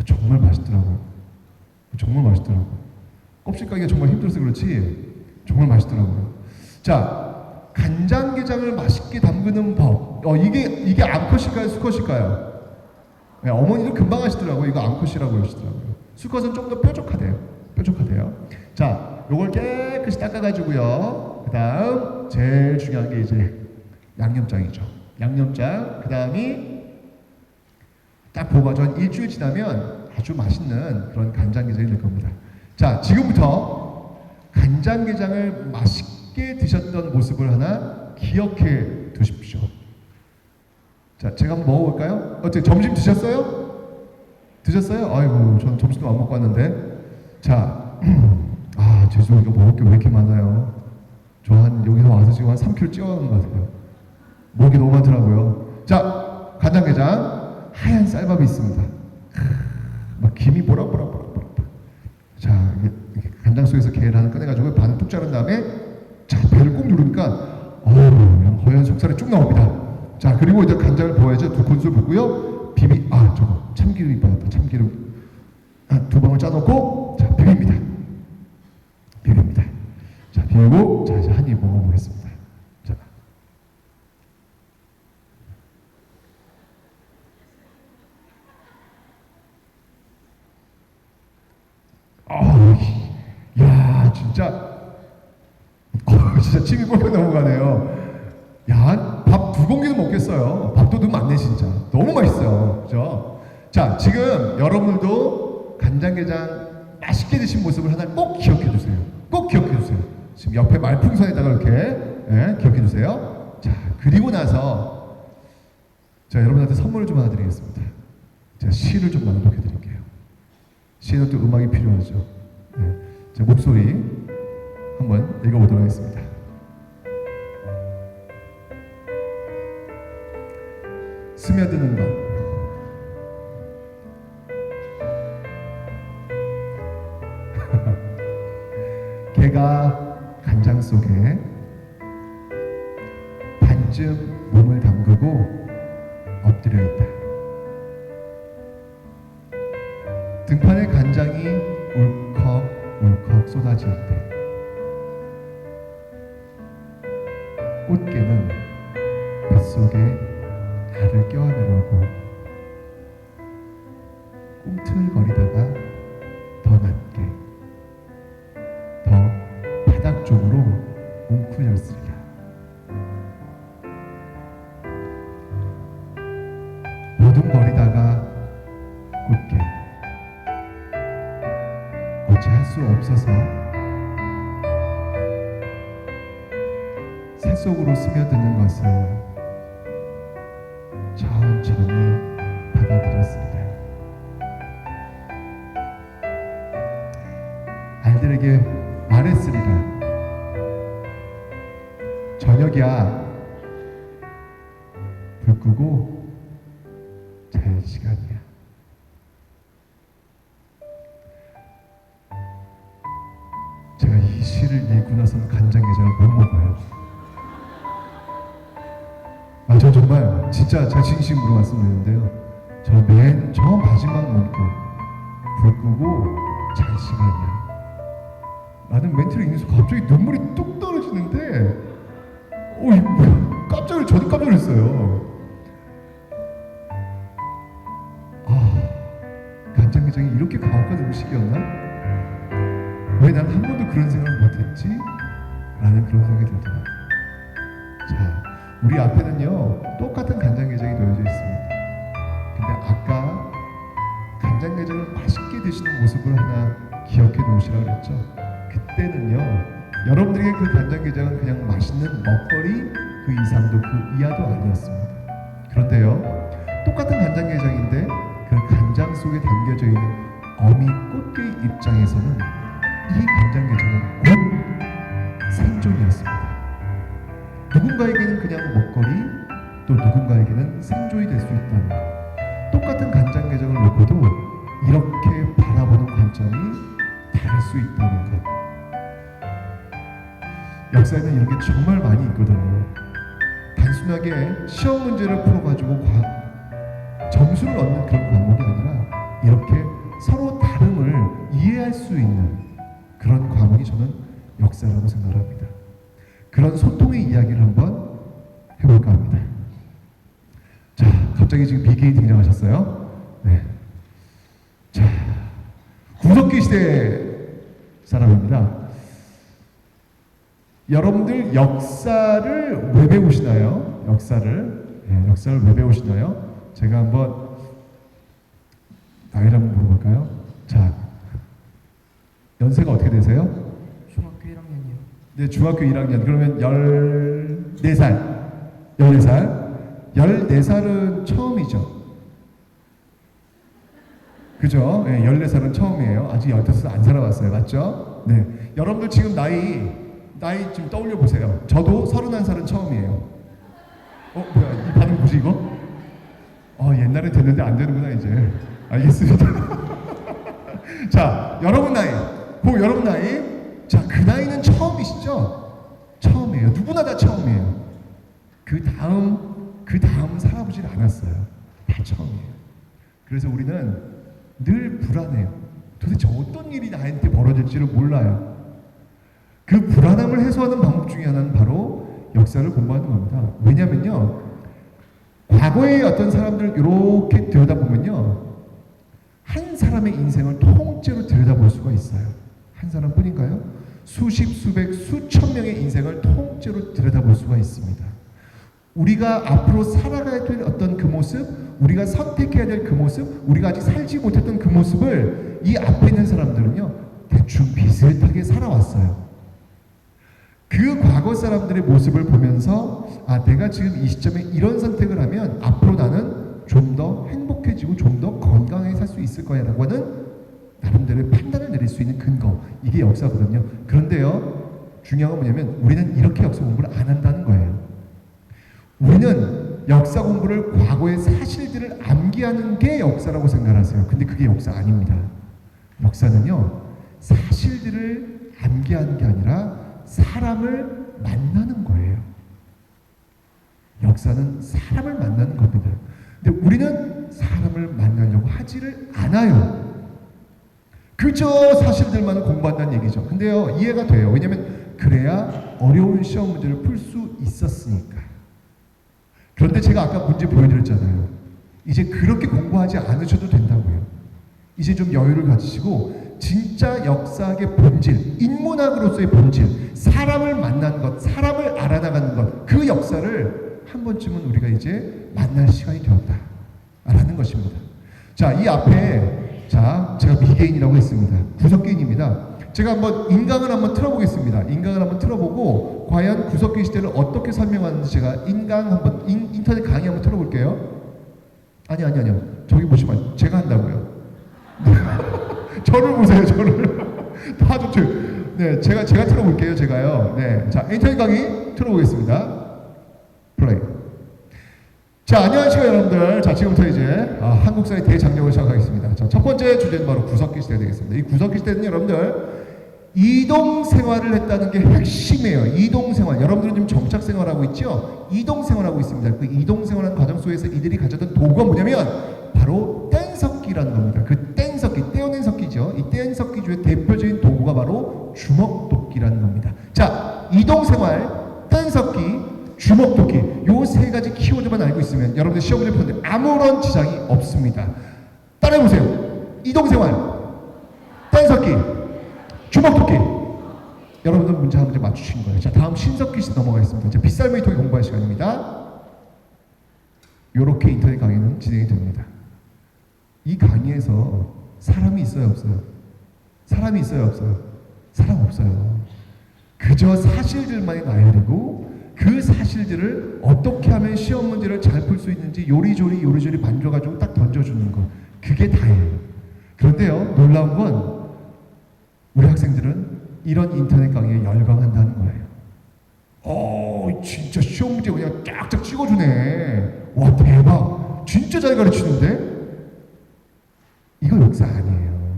정말 맛있더라고요. 정말 맛있더라고요. 껍질 까기가 정말 힘들어서 그렇지 정말 맛있더라고요. 자, 간장게장을 맛있게 담그는 법. 이게 암컷일까요? 수컷일까요? 네, 어머니도 금방 하시더라고요. 이거 암컷이라고 하시더라고요. 수컷은 좀 더 뾰족하대요. 자, 요걸 깨끗이 닦아가지고요. 그 다음 제일 중요한 게 이제 양념장이죠. 양념장. 그 다음이 딱 보관하죠. 한 일주일 지나면 아주 맛있는 그런 간장게장이 될 겁니다. 자, 지금부터 간장게장을 맛있게 드셨던 모습을 하나 기억해 두십시오. 자, 제가 한번 먹어볼까요? 어떻게 점심 드셨어요? 드셨어요? 아이고, 저는 점심도 안 먹고 왔는데. 자, 죄송해요. 이거 먹을 게 왜 이렇게 많아요? 저 여기서 와서 지금 한 3kg 찌워가는 것 같아요. 먹이 너무 많더라고요. 자, 간장게장 하얀 쌀밥이 있습니다. 막 김이 보락보락. 자, 이렇게 간장 속에서 계란 꺼내가지고 반을 뚝 자른 다음에 자, 배를 꾹 누르니까 그냥 허연 속살이 쭉 나옵니다. 자, 그리고 이제 간장을 부어야죠. 2큰술 붓고요. 참기름이 빠졌다. 참기름 2방울 짜놓고 자, 비빕니다. 자, 비비고 자, 이제 한 입 먹어보겠습니다. 자. 야, 진짜 침이 꼴깍 넘어가네요. 야, 밥 2공기도 먹겠어요. 밥도 너무 많네 진짜. 너무 맛있어요. 그죠? 자, 지금 여러분들도 간장게장 맛있게 드신 모습을 하나 꼭 기억해 주세요. 꼭 기억해 주세요. 지금 옆에 말풍선에다가 이렇게 기억해 주세요. 자, 그리고 나서 자, 여러분한테 선물을 좀 하나 드리겠습니다. 제가 시를 좀 낭독해 드릴게요. 시는 또 음악이 필요하죠. 제 목소리 한번 읽어보도록 하겠습니다. 스며드는 것. 개가 간장 속에 반쯤 몸을 담그고 엎드려 있다. 등판에 간장이 울컥울컥 쏟아질 때 꽃게는 뱃속에 알을 껴안으려고 꿈틀거리다가 더 낮게 더 바닥 쪽으로 웅크렸으리라. 보둥거리다가 꽃게 어찌할 수 없어서 새 속으로 스며드는 것을 천천히 받아들였습니다. 알들에게 말했으리라. 저녁이야. 불 끄고 잘 시간이야. 제가 이 시를 읽고 나서는 간장게장을 못 먹어요. 저 정말 진짜 제가 진심으로 말씀드리는데요. 저 마지막 문구 불 끄고 잘 시간이야. 라는 멘트를 읽으면서 갑자기 눈물이 뚝 떨어지는데 저도 깜짝 놀랐어요. 간장게장이 이렇게 가혹한 음식이었나? 왜 난 한 번도 그런 생각을 못했지? 라는 그런 생각이 들더라고요. 자, 우리 앞에는요 똑같은 간장게장이 놓여져 있습니다. 근데 아까 간장게장을 맛있게 드시는 모습을 하나 기억해 놓으시라고 그랬죠. 그때는요 여러분들에게 그 간장게장은 그냥 맛있는 먹거리 그 이상도 그 이하도 아니었습니다. 그런데요 똑같은 간장게장인데 그 간장 속에 담겨져 있는 어미 꽃게의 입장에서는 이 간장게장은 곧 생존이었습니다. 누군가에게는 그냥 먹거리, 또 누군가에게는 생존이 될 수 있다는 것. 똑같은 간장게장을 놓고도 이렇게 바라보는 관점이 다를 수 있다는 것. 역사에는 이런 게 정말 많이 있거든요. 단순하게 시험 문제를 풀어가지고 점수를 얻는 그런 과목이 아니라 이렇게 서로 다름을 이해할 수 있는 그런 과목이 저는 역사라고 생각을 합니다. 그런 소통의 이야기를 한번 해볼까 합니다. 자, 갑자기 지금 BK 등장하셨어요. 네. 자, 구석기 시대 사람입니다. 여러분들 역사를 왜 배우시나요? 역사를 왜 배우시나요? 제가 한번 나이를 한번 물어볼까요? 자, 연세가 어떻게 되세요? 중학교 1학년이요. 네, 중학교 1학년. 그러면 14살. 14살. 14살은 처음이죠. 그죠? 네, 14살은 처음이에요. 아직 15살 안 살아봤어요. 맞죠? 네. 여러분들 지금 나이 좀 떠올려 보세요. 저도 31살은 처음이에요. 뭐야, 이 반응 뭐지 이거? 옛날에 됐는데 안 되는구나 이제. 알겠습니다. 자, 여러분 나이. 여러분 나이. 자, 그 나이는 처음이시죠? 처음이에요. 누구나 다 처음이에요. 그 다음 살아보질 않았어요. 다 처음이에요. 그래서 우리는 늘 불안해요. 도대체 어떤 일이 나한테 벌어질지를 몰라요. 그 불안함을 해소하는 방법 중에 하나는 바로 역사를 공부하는 겁니다. 왜냐면요, 과거의 어떤 사람들 이렇게 들여다보면요, 한 사람의 인생을 통째로 들여다볼 수가 있어요. 한 사람뿐인가요? 수십, 수백, 수천 명의 인생을 통째로 들여다볼 수가 있습니다. 우리가 앞으로 살아가야 될 어떤 그 모습, 우리가 선택해야 될 그 모습, 우리가 아직 살지 못했던 그 모습을 이 앞에 있는 사람들은요, 대충 비슷하게 살아왔어요. 그 과거 사람들의 모습을 보면서 아, 내가 지금 이 시점에 이런 선택을 하면 앞으로 나는 좀 더 행복해지고 좀 더 건강하게 살 수 있을 거야 라고 하는 나름대로의 판단을 내릴 수 있는 근거, 이게 역사거든요. 그런데요, 중요한 건 뭐냐면 우리는 이렇게 역사 공부를 안 한다는 거예요. 우리는 역사 공부를 과거의 사실들을 암기하는 게 역사라고 생각하세요. 근데 그게 역사 아닙니다. 역사는요, 사실들을 암기하는 게 아니라 사람을 만나는 거예요. 역사는 사람을 만나는 겁니다. 근데 우리는 사람을 만나려고 하지를 않아요. 그저 사실들만 공부한다는 얘기죠. 근데요, 이해가 돼요. 왜냐면 그래야 어려운 시험 문제를 풀 수 있었으니까. 그런데 제가 아까 문제 보여드렸잖아요. 이제 그렇게 공부하지 않으셔도 된다고요. 이제 좀 여유를 가지시고 진짜 역사학의 본질, 인문학으로서의 본질, 사람을 만난 것, 사람을 알아나가는 것, 그 역사를 한 번쯤은 우리가 이제 만날 시간이 되었다라는 것입니다. 자, 이 앞에 제가 미개인이라고 했습니다. 구석기인입니다. 제가 한번 인강을 한번 틀어보겠습니다. 인강을 한번 틀어보고 과연 구석기 시대를 어떻게 설명하는지 제가 인터넷 강의 한번 틀어볼게요. 아니요. 저기 보시면 제가 한다고요. 저를 보세요, 저를. 다 좋죠. 네, 제가 틀어볼게요, 제가요. 네, 자, 인터넷 강의 틀어보겠습니다. 플레이. 자, 안녕하세요, 여러분들. 자, 지금부터 이제 한국사의 대장경을 시작하겠습니다. 자, 첫 번째 주제는 바로 구석기 시대가 되겠습니다. 이 구석기 시대는 여러분들 이동 생활을 했다는 게 핵심이에요. 이동 생활. 여러분들은 지금 정착 생활하고 있죠? 이동 생활하고 있습니다. 그 이동 생활하는 과정 속에서 이들이 가졌던 도구가 뭐냐면 바로 뗀석기라는 겁니다. 그 뗀석기, 떼어낸 석기죠. 이 뗀석기 중에 대표적인 도구가 바로 주먹도끼라는 겁니다. 자, 이동 생활, 뗀석기, 주먹도끼, 요 세 가지 키워드만 알고 있으면 여러분들 시험 문제 푸는데 아무런 지장이 없습니다. 따라해보세요. 이동생활, 뗀석기, 주먹도끼. 여러분들 문제 한 문제 맞추신 거예요. 자, 다음 신석기 씨 넘어가겠습니다. 이제 빗살무늬 토기 공부할 시간입니다. 요렇게 인터넷 강의는 진행이 됩니다. 이 강의에서 사람이 있어요, 없어요? 사람이 있어요, 없어요? 사람 없어요. 그저 사실들만이 나열이고 그 사실들을 어떻게 하면 시험 문제를 잘 풀 수 있는지 요리조리 만들어가지고 딱 던져주는 것, 그게 다예요. 그런데요, 놀라운 건 우리 학생들은 이런 인터넷 강의에 열광한다는 거예요. 진짜 시험 문제 그냥 쫙쫙 찍어주네. 와, 대박. 진짜 잘 가르치는데? 이거 역사 아니에요.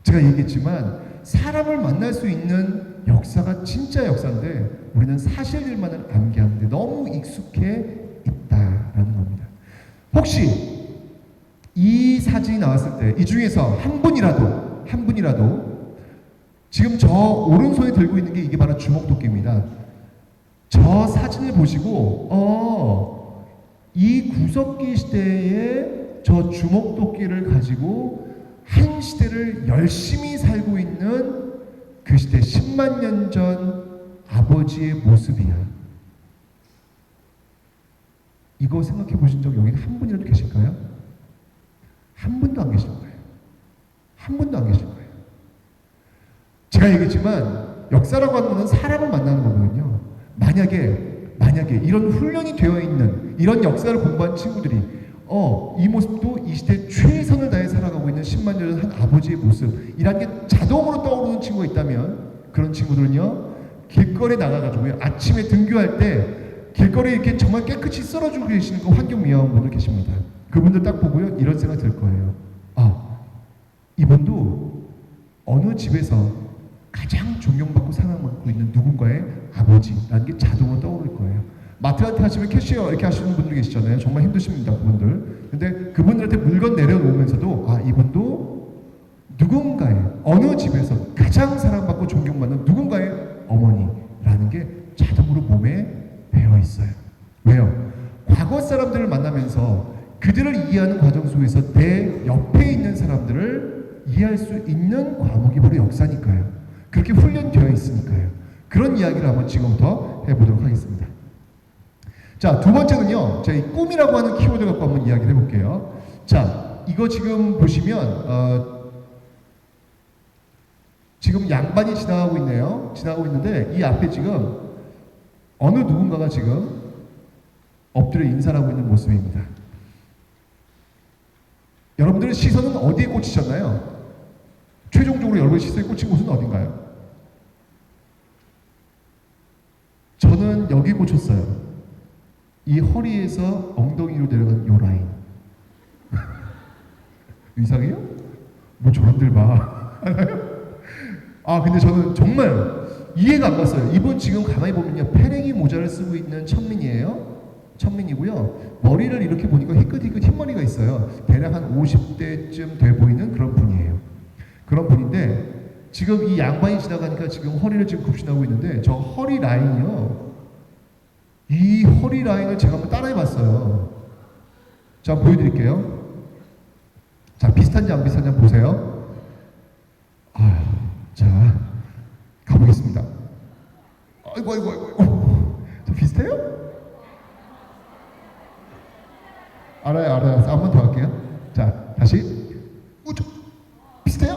제가 얘기했지만 사람을 만날 수 있는 역사가 진짜 역사인데 우리는 사실들만을 암기하는데 너무 익숙해 있다라는 겁니다. 혹시 이 사진이 나왔을 때 이 중에서 한 분이라도 지금 저 오른손에 들고 있는 게 이게 바로 주먹도끼입니다. 저 사진을 보시고 이 구석기 시대에 저 주먹도끼를 가지고 한 시대를 열심히 살고 있는 그 시대 10만 년 전 아버지의 모습이야. 이거 생각해 보신 적 여기 한 분이라도 계실까요? 한 분도 안 계실 거예요. 한 분도 안 계실 거예요. 제가 얘기했지만 역사라고 하는 것은 사람을 만나는 거거든요. 만약에 이런 훈련이 되어 있는 이런 역사를 공부한 친구들이 이 모습도 이 시대 최선을 다해 살아가고 있는 10만 년 한 아버지의 모습이라는 게 자동으로 떠오르는 친구가 있다면 그런 친구들은요, 길거리 나가가지고 아침에 등교할 때 길거리에 이렇게 정말 깨끗이 썰어주고 계시는 그 환경미화원 분들 계십니다. 그분들 딱 보고요, 이런 생각 들 거예요. 이분도 어느 집에서 가장 존경받고 사랑받고 있는 누군가의 아버지라는 게 자동으로 떠오를 거예요. 마트한테 하시면 캐시어 이렇게 하시는 분들 계시잖아요. 정말 힘드십니다, 그분들. 근데 그분들한테 물건 내려놓으면서도 이분도 누군가의 어느 집에서 가장 사랑받고 존경받는 누군가의 어머니라는 게 자동으로 몸에 배어 있어요. 왜요? 과거 사람들을 만나면서 그들을 이해하는 과정 속에서 내 옆에 있는 사람들을 이해할 수 있는 과목이 바로 역사니까요. 그렇게 훈련되어 있으니까요. 그런 이야기를 한번 지금부터 해보도록 하겠습니다. 자, 두 번째는요. 제가 이 꿈이라고 하는 키워드 갖고 한번 이야기를 해볼게요. 자, 이거 지금 보시면 지금 양반이 지나가고 있네요. 지나가고 있는데 이 앞에 지금 어느 누군가가 지금 엎드려 인사를 하고 있는 모습입니다. 여러분들의 시선은 어디에 꽂히셨나요? 최종적으로 여러분의 시선이 꽂힌 곳은 어딘가요? 저는 여기 꽂혔어요. 이 허리에서 엉덩이로 내려간 요 라인. 이상해요? 뭐 저런들 봐. 아, 근데 저는 정말 이해가 안 갔어요. 이분 지금 가만히 보면요, 페랭이 모자를 쓰고 있는 천민이에요. 천민이고요. 머리를 이렇게 보니까 희끗희끗 흰머리가 있어요. 대략 한 50대쯤 돼 보이는 그런 분이에요. 그런 분인데 지금 이 양반이 지나가니까 지금 허리를 지금 굽신하고 있는데 저 허리 라인이요. 이 허리 라인을 제가 한번 따라해봤어요. 자, 보여드릴게요. 자, 비슷한지 안 비슷한지 한번 보세요. 아, 자, 가보겠습니다. 아이고. 자, 비슷해요? 알아요. 한 번 더 할게요. 자, 다시. 우쭈. 비슷해요?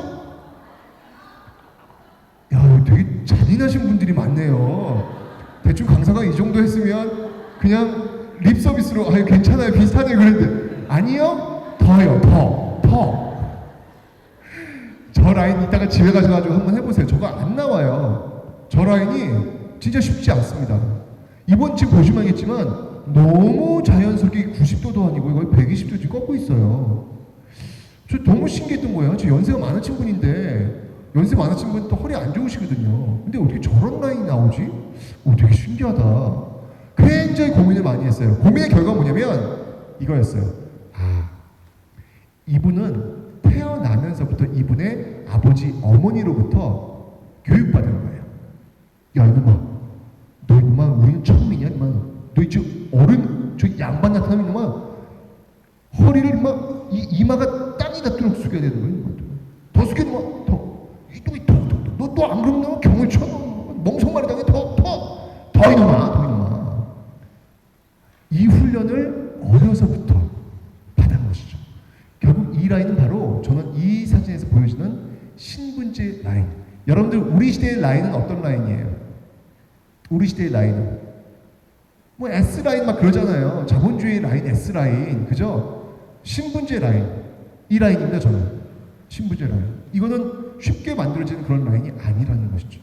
야, 이거 되게 잔인하신 분들이 많네요. 대충 강사가 이 정도 했으면 그냥 립 서비스로 아, 괜찮아요, 비슷하네요 그랬는데 아니요, 더. 저 라인 이따가 집에 가셔가지고 한번 해보세요. 저거 안 나와요. 저 라인이 진짜 쉽지 않습니다. 이번 지금 보시면 알겠지만 너무 자연스럽게 90도도 아니고 거의 120도 지금 꺾고 있어요. 저 너무 신기했던 거예요. 저 연세가 많으신 분인데 연세 많으신 분 또 허리 안 좋으시거든요. 근데 어떻게 저런 라인이 나오지? 되게 신기하다. 굉장히 고민을 많이 했어요. 고민의 결과가 뭐냐면 이거였어요. 아, 이분은 태어나면서부터 이분의 아버지 어머니로부터 교육받은 거예요. 야, 이놈아, 너 이놈아 우리는 천민이야, 이놈아. 너 지금 어른 저 양반 나타나면 이놈아 허리를 이놈아 이마가 땅이 닿도록 숙여야 되는 거예요. 더 숙여, 이놈아. 더. 너 안 그러면 너 경을 쳐. 멍석말이 당해. 더 이놈아. 이 훈련을 어려서부터 받은 것이죠. 결국 이 라인은 바로 저는 이 사진에서 보여지는 신분제 라인. 여러분들 우리 시대의 라인은 어떤 라인이에요? 우리 시대의 라인은 뭐 S 라인 막 그러잖아요. 자본주의 라인, S 라인, 그죠? 신분제 라인, 이 라인입니다. 저는 신분제 라인. 이거는 쉽게 만들어지는 그런 라인이 아니라는 것이죠.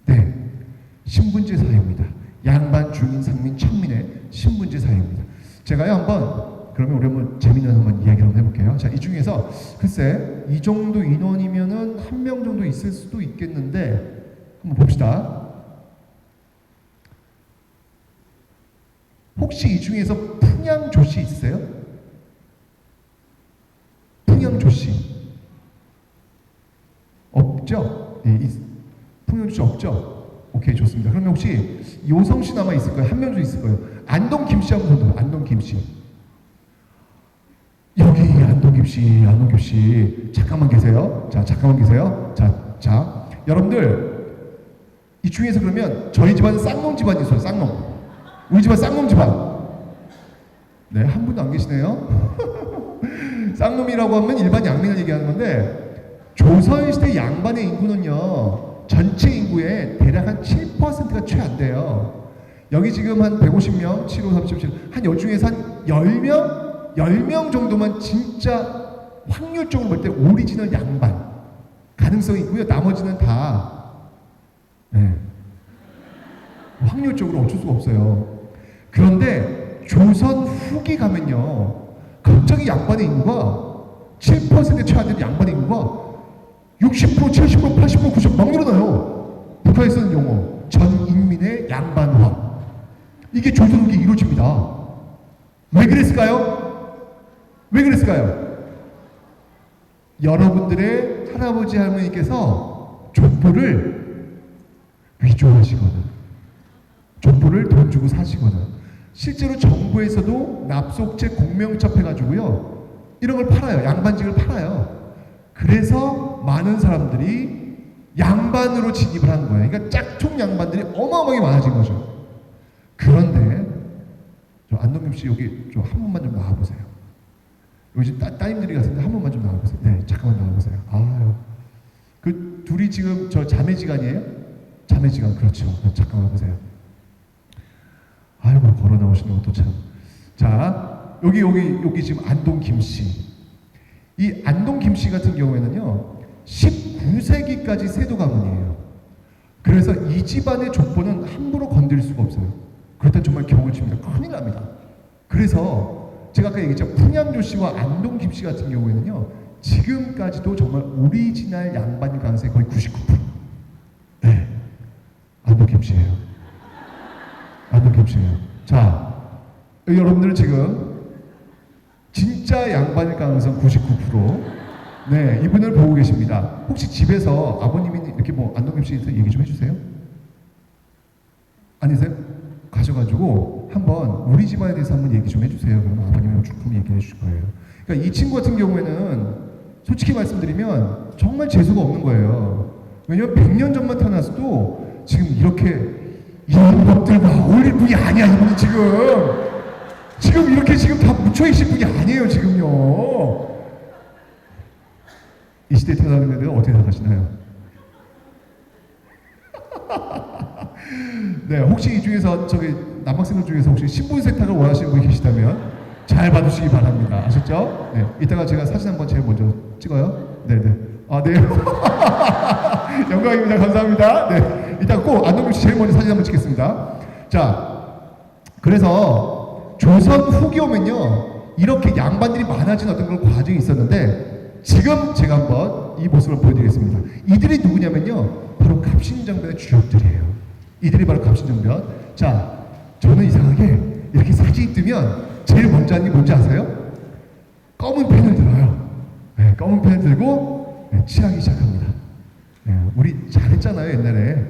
네, 신분제 사회입니다. 양반, 중인, 상민, 천민의 신분제 사회입니다. 제가요 한번 그러면 우리 한번 재밌는 한번 이야기를 한번 해볼게요. 자, 이 중에서 글쎄 이 정도 인원이면은 한 명 정도 있을 수도 있겠는데 한번 봅시다. 혹시 이 중에서 풍양조씨 있으세요? 풍양조씨 없죠? 네, 풍양조씨 없죠? 오케이, 좋습니다. 그러면 혹시 요성씨 남아 있을 거예요? 한 명 정도 있을 거예요. 안동 김씨 한번 더. 안동 김씨. 여기 안동 김씨 잠깐만 계세요. 잠깐만 계세요. 자, 여러분들 이 중에서 그러면 저희 집안은 쌍놈 집안이 있어요. 쌍놈. 우리 집안 쌍놈 집안. 네, 한 분도 안 계시네요. 쌍놈이라고 하면 일반 양민을 얘기하는 건데 조선시대 양반의 인구는요 전체 인구의 대략 한 7%가 채 안 돼요. 여기 지금 한 150명, 7, 5, 37, 한 여 중에서 한 10명 정도만 진짜 확률적으로 볼 때 오리지널 양반 가능성이 있고요. 나머지는 다 네, 확률적으로 어쩔 수가 없어요. 그런데 조선 후기 가면요 갑자기 양반의 인구가 7%에 채 안 되는 양반의 인구가 60%, 70%, 80%, 90% 막 늘어나요. 북한에 쓰는 용어 전 인민의 양반화. 이게 조선 후기에 이루어집니다. 왜 그랬을까요? 여러분들의 할아버지 할머니께서 족보를 위조하시거나 족보를 돈 주고 사시거나 실제로 정부에서도 납속죄 공명첩 해가지고요 이런 걸 팔아요. 양반직을 팔아요. 그래서 많은 사람들이 양반으로 진입을 하는 거예요. 그러니까 짝퉁 양반들이 어마어마하게 많아진 거죠. 그런데 안동김 씨 여기 좀 한 번만 좀 나와보세요. 여기 지금 따님들이 같은데 한 번만 좀 나와보세요. 네, 잠깐만 나와보세요. 아유, 그 둘이 지금 저 자매지간이에요? 자매지간 그렇죠. 잠깐만 보세요. 아이고 걸어 나오시는 것도 참. 자, 여기 지금 안동김 씨. 이 안동김 씨 같은 경우에는요, 19세기까지 세도 가문이에요. 그래서 이 집안의 족보는 함부로 건드릴 수가 없어요. 그렇다면 정말 경을 칩니다. 큰일 납니다. 그래서 제가 아까 얘기했죠. 풍양조 씨와 안동김 씨 같은 경우에는요, 지금까지도 정말 오리지널 양반일 가능성이 거의 99%. 네, 안동김 씨예요. 안동김 씨예요. 자, 여러분들은 지금 진짜 양반일 가능성 99%. 네, 이분을 보고 계십니다. 혹시 집에서 아버님이 이렇게 뭐 안동김 씨한테 얘기 좀 해주세요? 아니세요? 가셔가지고 한번 우리 집안에 대해서 한번 얘기 좀 해주세요. 그러면 아버님이 조금 얘기해 주실 거예요. 그러니까 이 친구 같은 경우에는 솔직히 말씀드리면 정말 재수가 없는 거예요. 왜냐면 100년 전만 태어났어도 지금 이렇게 이런 것들과 어울릴 분이 아니야. 이분은 지금 이렇게 지금 다 묻혀있을 분이 아니에요. 지금요. 이 시대에 태어나는 애들은 어떻게 생각하시나요? 네, 혹시 이 중에서 저기 남학생들 중에서 혹시 신분 세탁을 원하시는 분이 계시다면 잘 받으시기 바랍니다. 아셨죠? 네, 이따가 제가 사진 한번 제일 먼저 찍어요. 네네. 아, 네. 영광입니다. 감사합니다. 네, 이따 꼭 안동김 씨 제일 먼저 사진 한번 찍겠습니다. 자, 그래서 조선 후기 오면요, 이렇게 양반들이 많아진 어떤 그런 과정이 있었는데 지금 제가 한번 이 모습을 보여드리겠습니다. 이들이 누구냐면요, 바로 갑신정변의 주역들이에요. 이들이 바로 갑신정변. 자, 저는 이상하게 이렇게 사진이 뜨면 제일 먼저 하는 게 뭔지 아세요? 검은 펜을 들어요. 네, 검은 펜을 들고 칠하기 시작합니다. 네, 우리 잘했잖아요 옛날에.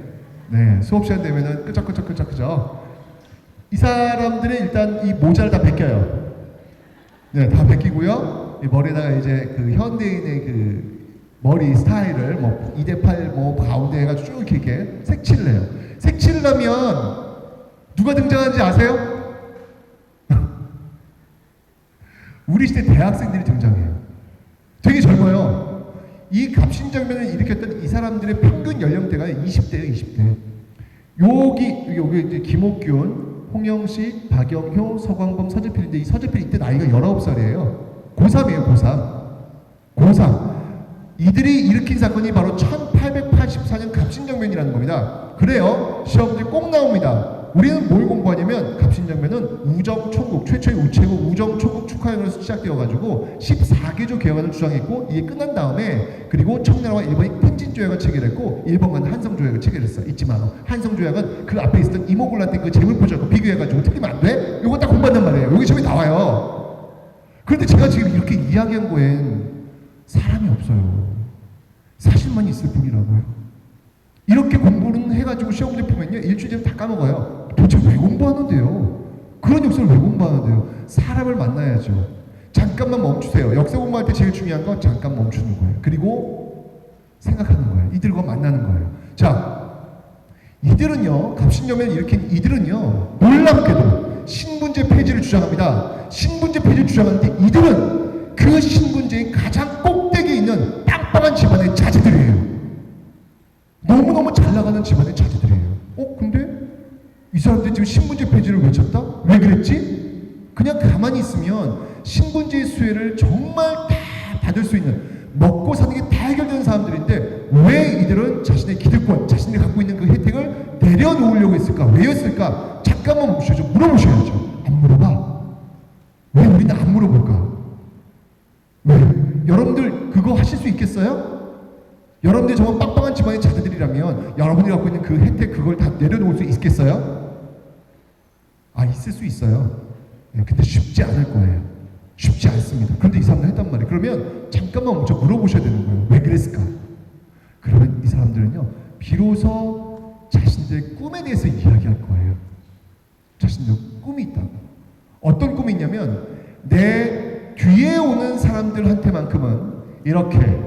네, 수업 시간 되면은 끄적끄적. 이 사람들은 일단 이 모자를 다 벗겨요. 네, 다 벗기고요. 이 머리에다가 이제 그 현대인의 그 머리 스타일을 뭐 2대8 뭐 가운데 해가지고 쭉 이렇게 색칠을 해요. 색칠을 하면 누가 등장하는지 아세요? 우리 시대 대학생들이 등장해요. 되게 젊어요. 이 갑신정변을 일으켰던 이 사람들의 평균 연령대가 20대예요, 20대. 여기 이제 김옥균, 홍영식, 박영효, 서광범, 서재필인데 이 서재필 이때 나이가 19살이에요. 고3이에요, 고3. 이들이 일으킨 사건이 바로 1884년 갑신정변이라는 겁니다. 그래요. 시험 문제 꼭 나옵니다. 우리는 뭘 공부하냐면 갑신정변은 우정총국, 최초의 우체국 우정총국 축하행으로서 시작되어가지고 14개조 개헌을 주장했고 이게 끝난 다음에 그리고 청나라와 일본이 텐진조약을 체결했고 일본과는 한성조약을 체결했어. 잊지 마. 한성조약은 그 앞에 있었던 이모군란테 그 재물포자하고 비교해가지고 틀리면 안 돼? 요거 딱 공부한단 말이에요. 여기 시험에 나와요. 그런데 제가 지금 이렇게 이야기한 거엔 사람이 없어요. 사실만 있을 뿐이라고요. 이렇게 공부는 해가지고 시험 문제 풀면요, 일주일이면 다 까먹어요. 도대체 왜 공부하는데요? 그런 역사를 왜 공부하는데요? 사람을 만나야죠. 잠깐만 멈추세요. 역사 공부할 때 제일 중요한 건 잠깐 멈추는 거예요. 그리고 생각하는 거예요. 이들과 만나는 거예요. 자, 이들은요, 갑신정변을 일으킨 이들은요, 놀랍게도 신분제 폐지를 주장합니다. 신분제 폐지를 주장하는데 이들은 그 신분제의 가장 꼭대기에 있는 빵빵한 집안의 자제들이에요. 너무너무 잘 나가는 집안의 자제들이에요. 근데 이 사람들이 지금 신분제 폐지를 외쳤다? 왜 그랬지? 그냥 가만히 있으면 신분제의 수혜를 정말 다 받을 수 있는, 먹고 사는 게 다 해결되는 사람들인데 왜 이들은 자신의 기득권, 자신이 갖고 있는 그 혜택을 내려놓으려고 했을까? 왜였을까? 잠깐만 물어보셔야죠. 안 물어봐. 왜 우리는 안 물어볼까? 왜? 여러분들 그거 하실 수 있겠어요? 여러분들이 정말 빵빵한 집안의 자제들이라면 여러분이 갖고 있는 그 혜택 그걸 다 내려놓을 수 있겠어요? 있을 수 있어요. 근데 쉽지 않을 거예요. 쉽지 않습니다. 그런데 이 사람은 했단 말이에요. 그러면 잠깐만 먼저 물어보셔야 되는 거예요. 왜 그랬을까? 그러면 이 사람들은요, 비로소 자신들의 꿈에 대해서 이야기할 거예요. 자신들 꿈이 있다고. 어떤 꿈이 있냐면 내 뒤에 오는 사람들한테만큼은 이렇게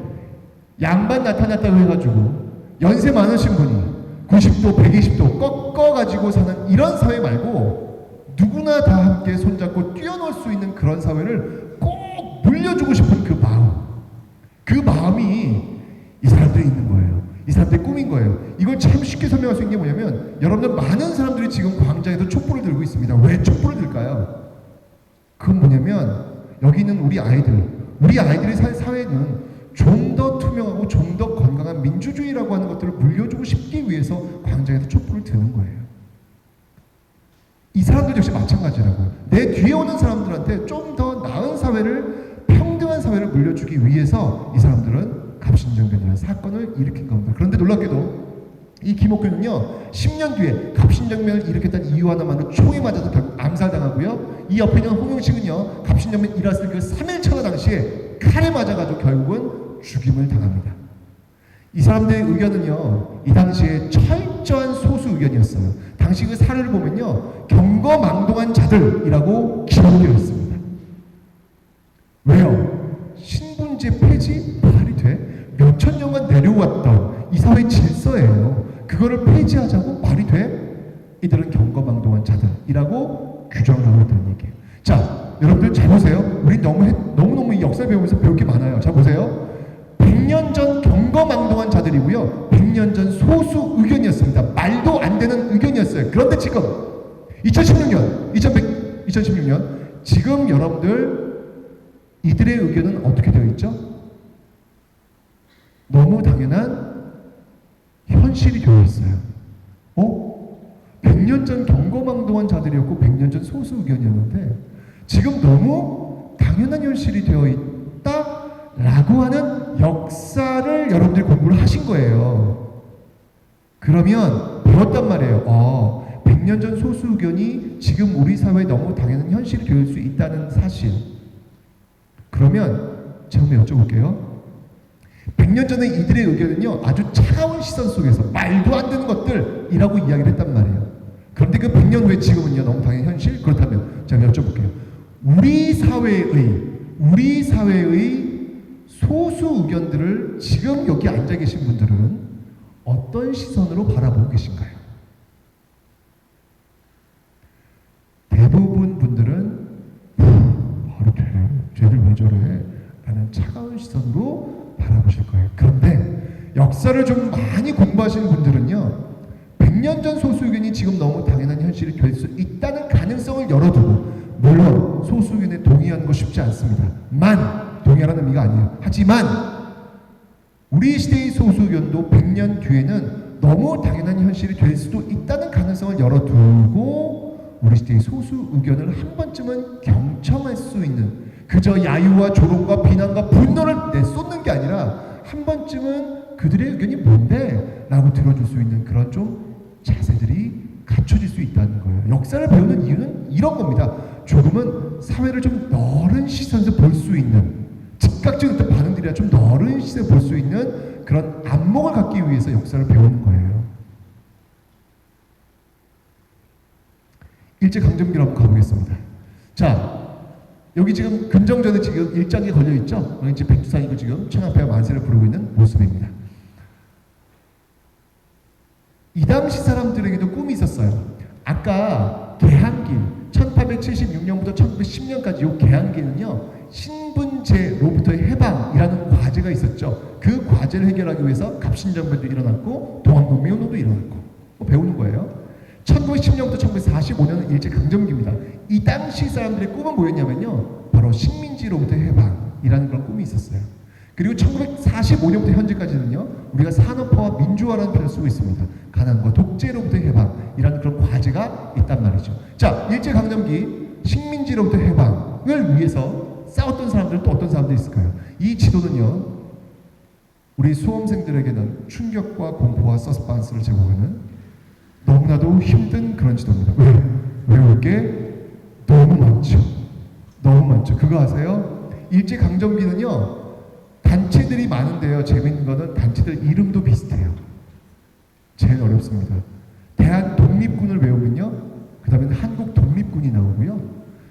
양반 나타났다고 해가지고 연세 많으신 분이 90도, 120도 꺾어가지고 사는 이런 사회 말고 누구나 다 함께 손잡고 뛰어놀 수 있는 그런 사회를 꼭 물려주고 싶은 그 마음, 그 마음이 이 사람들이 있는 거예요. 이 사람들의 꿈인 거예요. 이걸 참 쉽게 설명할 수 있는 게 뭐냐면, 여러분들 많은 사람들이 지금 광장에서 촛불을 들고 있습니다. 왜 촛불을 들까요? 그건 뭐냐면, 여기 있는 우리 아이들의 사회는 좀 더 투명하고 좀 더 건강한 민주주의라고 하는 것들을 물려주고 싶기 위해서 광장에서 촛불을 드는 거예요. 이 사람들 역시 마찬가지라고요. 내 뒤에 오는 사람들한테 좀 더 나은 사회를, 평등한 사회를 물려주기 위해서 이 사람들은 갑신정변이라는 사건을 일으킨 겁니다. 그런데 놀랍게도 이 김옥균은요, 10년 뒤에 갑신정변을 일으켰다는 이유 하나만으로 총에 맞아서 결국 암살당하고요, 이 옆에 있는 홍영식은요, 갑신정변 일어났을 그 3일차 당시에 칼에 맞아가지고 결국은 죽임을 당합니다. 이 사람들의 의견은요, 이 당시에 철저한 소수 의견이었어요. 당시 그 사례를 보면요, 경거망동한 자들이라고 기록되어 있습니다. 왜요? 신분제 폐지 말이 돼? 몇천 년간 내려왔던 이 사회 질서예요. 그거를 폐지하자고 말이 돼? 이들은 경거망동한 자들이라고 규정을 하고 있다는 얘기예요. 자, 여러분들 잘 보세요. 우리 너무너무 이 역사 배우면서 배울 게 많아요. 자, 보세요. 100년 전 경거망동한 자들이고요, 100년 전 소수 의견이었습니다. 말도 안 되는 의견이었어요. 그런데 지금 2016년 지금 여러분들 이들의 의견은 어떻게 되어 있죠? 너무 당연한 현실이 되어 있어요. 100년 전 경거망동한 자들이었고 100년 전 소수 의견이었는데 지금 너무 당연한 현실이 되어 있다라고 하는 역사를 여러분들이 공부를 하신 거예요. 그러면 배웠단 말이에요. 100년 전 소수 의견이 지금 우리 사회에 너무 당연한 현실이 될 수 있다는 사실. 그러면 제가 한번 여쭤볼게요. 100년 전에 이들의 의견은요, 아주 차가운 시선 속에서 말도 안 되는 것들이라고 이야기를 했단 말이에요. 그런데 그 100년 후에 지금은요, 너무 당연한 현실? 그렇다면 제가 여쭤볼게요. 우리 사회의 소수 의견들을 지금 여기 앉아 계신 분들은 어떤 시선으로 바라보고 계신가요? 대부분 분들은 말이 돼? 쟤들 왜 저래? 라는 차가운 시선으로 바라보실 거예요. 그런데 역사를 좀 많이 공부하시는 분들은요, 100년 전 소수 의견이 지금 너무 당연한 현실이 될 수 있다는 가능성을 열어두고, 물론 소수 의견에 동의하는 거 쉽지 않습니다. 동의하라는 의미가 아니에요. 하지만 우리 시대의 소수 의견도 100년 뒤에는 너무 당연한 현실이 될 수도 있다는 가능성을 열어두고, 우리 시대의 소수 의견을 한 번쯤은 경청할 수 있는, 그저 야유와 조롱과 비난과 분노를 내쏟는 게 아니라 한 번쯤은 그들의 의견이 뭔데? 라고 들어줄 수 있는 그런 좀 자세들이 갖춰질 수 있다는 거예요. 역사를 배우는 이유는 이런 겁니다. 조금은 사회를 좀 넓은 시선에서 볼 수 있는, 즉각적인 어떤 반응들이라 좀 넓은 시선에서 볼 수 있는 그런 안목을 갖기 위해서 역사를 배우는 거예요. 일제강점기로 한번 가보겠습니다. 자, 여기 지금 근정전에 지금 일장이 걸려있죠? 여기 지금 백두산이고 지금 천황폐하 만세를 부르고 있는 모습입니다. 이 당시 사람들에게도 꿈이 있었어요. 아까 개항길, 1876년부터 1910년까지 이 개항길은요, 신분제로부터의 해방이라는 과제가 있었죠. 그 과제를 해결하기 위해서 갑신정변도 일어났고 동학농민운동도 일어났고, 배우는 거예요. 1910년부터 1945년은 일제강점기입니다. 이 당시 사람들의 꿈은 뭐였냐면요, 바로 식민지로부터의 해방이라는 그런 꿈이 있었어요. 그리고 1945년부터 현재까지는요, 우리가 산업화와 민주화라는 표현을 쓰고 있습니다. 가난과 독재로부터의 해방이라는 그런 과제가 있단 말이죠. 자, 일제강점기 식민지로부터 해방을 위해서 싸웠던 사람들은 또 어떤 사람들이 있을까요? 이 지도는요, 우리 수험생들에게는 충격과 공포와 서스판스를 제공하는 너무나도 힘든 그런 지도입니다. 왜? 외울 게 너무 많죠. 너무 많죠. 그거 아세요? 일제강점기는요, 단체들이 많은데요, 재밌는 거는 단체들 이름도 비슷해요. 제일 어렵습니다. 대한독립군을 외우면요, 그 다음에는 한국독립군이 나오고요,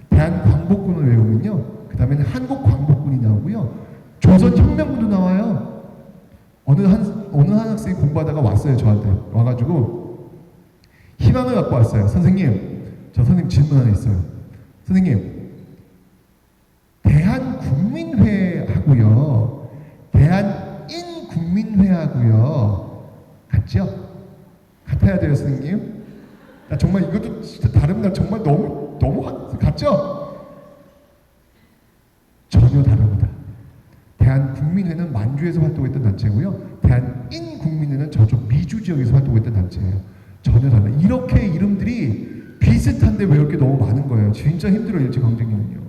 대한광복군을 외우면요, 그 다음에는 한국광복군이 나오고요, 조선혁명군도 나와요. 어느 한 학생이 공부하다가 왔어요. 저한테 와가지고 희망을 갖고 왔어요. 선생님, 저 선생님 질문 하나 있어요. 선생님, 대한국민회하고요, 대한인국민회하고요, 같죠? 같아야 돼요, 선생님. 나 정말 이것도 진짜 다른 날 정말 너무 같죠? 전혀 다릅니다. 대한국민회는 만주에서 활동했던 단체고요, 대한인국민회는 저쪽 미주 지역에서 활동했던 단체예요. 전혀 달라요. 이렇게 이름들이 비슷한데 왜 이렇게 너무 많은 거예요? 진짜 힘들어요, 일제강점기는요.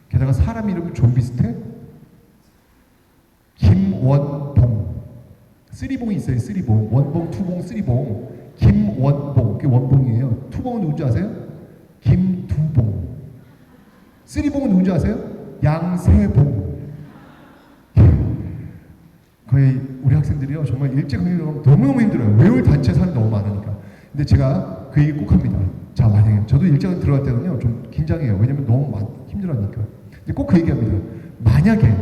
게다가 사람 이름이 좀 비슷해? 김원봉. 쓰리봉이 있어요, 쓰리봉. 원봉, 투봉, 쓰리봉. 김원봉, 그게 원봉이에요. 투봉은 누군지 아세요? 김두봉. 쓰리봉은 누군지 아세요? 양세봉. 거의 우리 학생들이요, 정말 일제강점기 너무너무 힘들어요. 외울 단체 사람이 너무 많으니까. 근데 제가 그 얘기 꼭 합니다. 자, 만약에 저도 일제강점기 들어갈 때는요 좀 긴장해요. 왜냐면 너무 힘들어하니까. 근데 꼭 그 얘기합니다. 만약에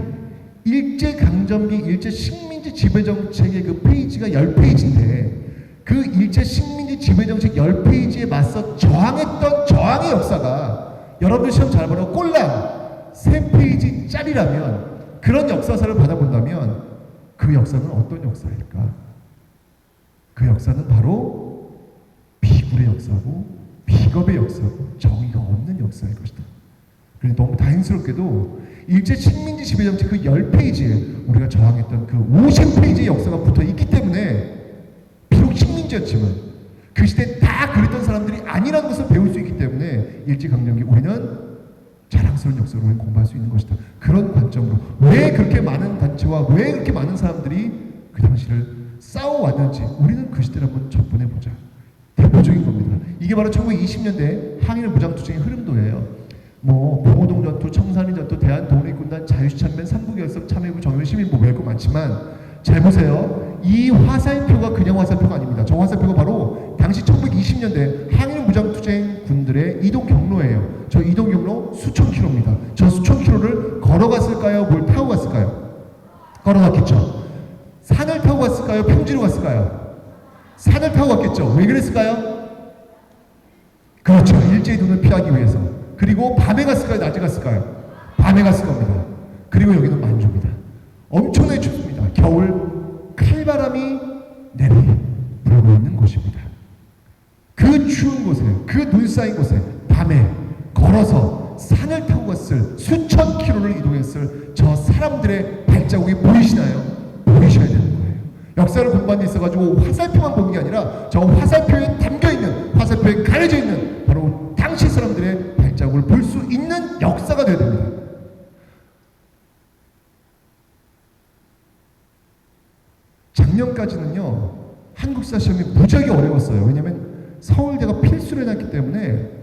일제강점기 일제 식민지 지배정책의 그 페이지가 10페이지인데 그 일제 식민지 지배정책 10페이지에 맞서 저항했던 저항의 역사가 여러분들 시험 잘 보라고 꼴랑 3페이지짜리라면, 그런 역사서를 받아본다면 그 역사는 어떤 역사일까? 그 역사는 바로 비굴의 역사고 비겁의 역사고 정의가 없는 역사일 것이다. 그런데 너무 다행스럽게도 일제 식민지 지배정책 그 10페이지에 우리가 저항했던 그 50페이지의 역사가 붙어 있기 때문에 비록 식민지였지만 그 시대에 다 그랬던 사람들이 아니라는 것을 배울 수 있기 때문에 일제강점기 우리는 자랑스러운 역사로 우리는 공부할 수 있는 것이다. 그런 관점으로 왜 그렇게 많은 단체와 왜 그렇게 많은 사람들이 그 당시를 싸워왔는지 우리는 그 시대를 한번 접근해보자. 대표적인 겁니다. 이게 바로 1920년대 항일 무장투쟁의 흐름도예요. 뭐 봉오동 전투, 청산리 전투, 대한독립군단, 자유시참변, 삼국열성, 참여부, 정일, 시민보 외울 거 많지만 잘 보세요. 이 화살표가 그냥 화살표가 아닙니다. 저 화살표가 바로 당시 1920년대 항일 무장투쟁 군들의 이동 경로예요. 저 이동 경로 수천 킬로입니다. 저 수천 킬로를 걸어갔을까요? 뭘 타고 갔을까요? 걸어갔겠죠. 산을 타고 갔을까요? 평지로 갔을까요? 산을 타고 갔겠죠. 왜 그랬을까요? 그렇죠. 일제의 눈을 피하기 위해서. 그리고 밤에 갔을까요? 낮에 갔을까요? 밤에 갔을 겁니다. 그리고 여기는 만주입니다. 엄청나게 춥습니다. 겨울 칼바람이 내리 불고 있는 곳입니다. 그 추운 곳에, 그 눈 쌓인 곳에 밤에 걸어서 산을 타고 갔을, 수천 킬로를 이동했을 저 사람들의 발자국이 보이시나요? 보이셔야 되는 거예요. 역사를 공부한 데 있어가지고 화살표만 보는 게 아니라 저 화살표에 담겨있는, 화살표에 가려져 있는 바로 당시 사람들의 발자국을 볼 수 있는 역사가 되어야 됩니다. 작년까지는요 한국사 시험이 무지하게 어려웠어요. 왜냐하면 서울대가 필수로 해놨기 때문에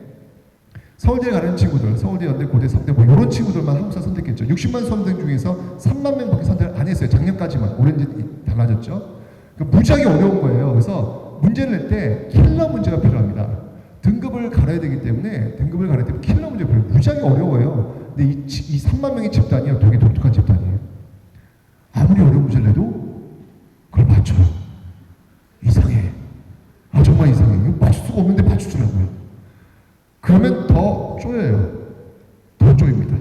서울대에 가는 친구들, 서울대, 연대, 고대, 성대 뭐 이런 친구들만 한국사 선택했죠. 60만 수험생 중에서 3만 명밖에 선택을 안 했어요. 작년까지만. 올해는 달라졌죠. 그러니까 무지하게 어려운 거예요. 그래서 문제를 낼 때 킬러 문제가 필요합니다. 등급을 갈아야 되기 때문에 킬러 문제가 필요해요. 무지하게 어려워요. 근데 이 3만 명의 집단이요 되게 독특한 집단이에요. 아무리 어려운 문제를 내도 그걸 맞춰요. 이상해. 아 정말 이상해. 이거 맞출 수가 없는데 맞추더라고요. 그러면 더 쪼여요. 더 쪼입니다.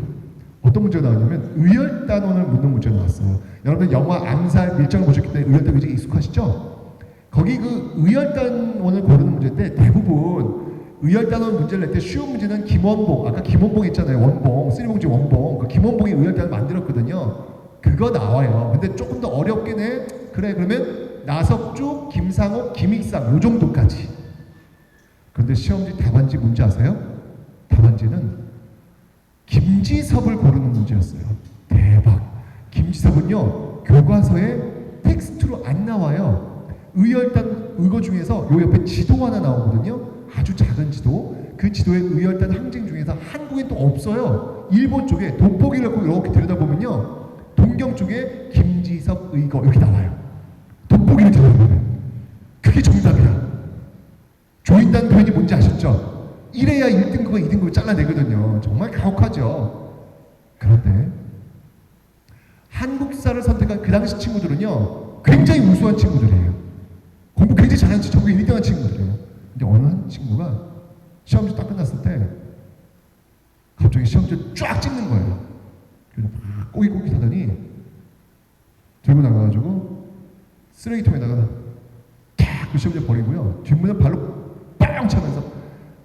어떤 문제가 나왔냐면 의열단원을 묻는 문제가 나왔어요. 여러분 영화 암살 밀장을 보셨기 때문에 의열단 굉장히 익숙하시죠? 거기 그 의열단원을 고르는 문제인데 대부분 의열단원 문제를 낼 때 쉬운 문제는 김원봉, 아까 김원봉 있잖아요. 원봉, 쓰리봉지 원봉. 그 김원봉이 의열단을 만들었거든요. 그거 나와요. 근데 조금 더 어렵긴 해. 그래 그러면 나석주, 김상옥, 김익상 요 정도까지. 그런데 시험지 답안지 뭔지 아세요? 답안지는 김지섭을 고르는 문제였어요. 대박. 김지섭은요 교과서에 텍스트로 안 나와요. 의열단 의거 중에서 요 옆에 지도 하나 나오거든요. 아주 작은 지도. 그 지도에 의열단 항쟁 중에서 한국엔 또 없어요. 일본 쪽에 돋보기를 갖고 이렇게 들여다보면요 동경 쪽에 김지섭 의거 여기 나와요. 돋보기를 들여다보면 그게 정답이야. 조인단 표현이 뭔지 아셨죠? 이래야 1등급과 2등급을 잘라내거든요. 정말 가혹하죠. 그런데 한국사를 선택한 그 당시 친구들은요 굉장히 우수한 친구들이에요. 공부 굉장히 잘하는 친구, 전국 1등한 친구들이에요. 근데 어느 한 친구가 시험지 딱 끝났을 때 갑자기 시험지를 쫙 찍는 거예요. 그래서 막 꼬깃꼬깃 하더니 들고 나가가지고 쓰레기통에다가 탁 그 시험지 버리고요. 뒷문을 발로 빵 차면서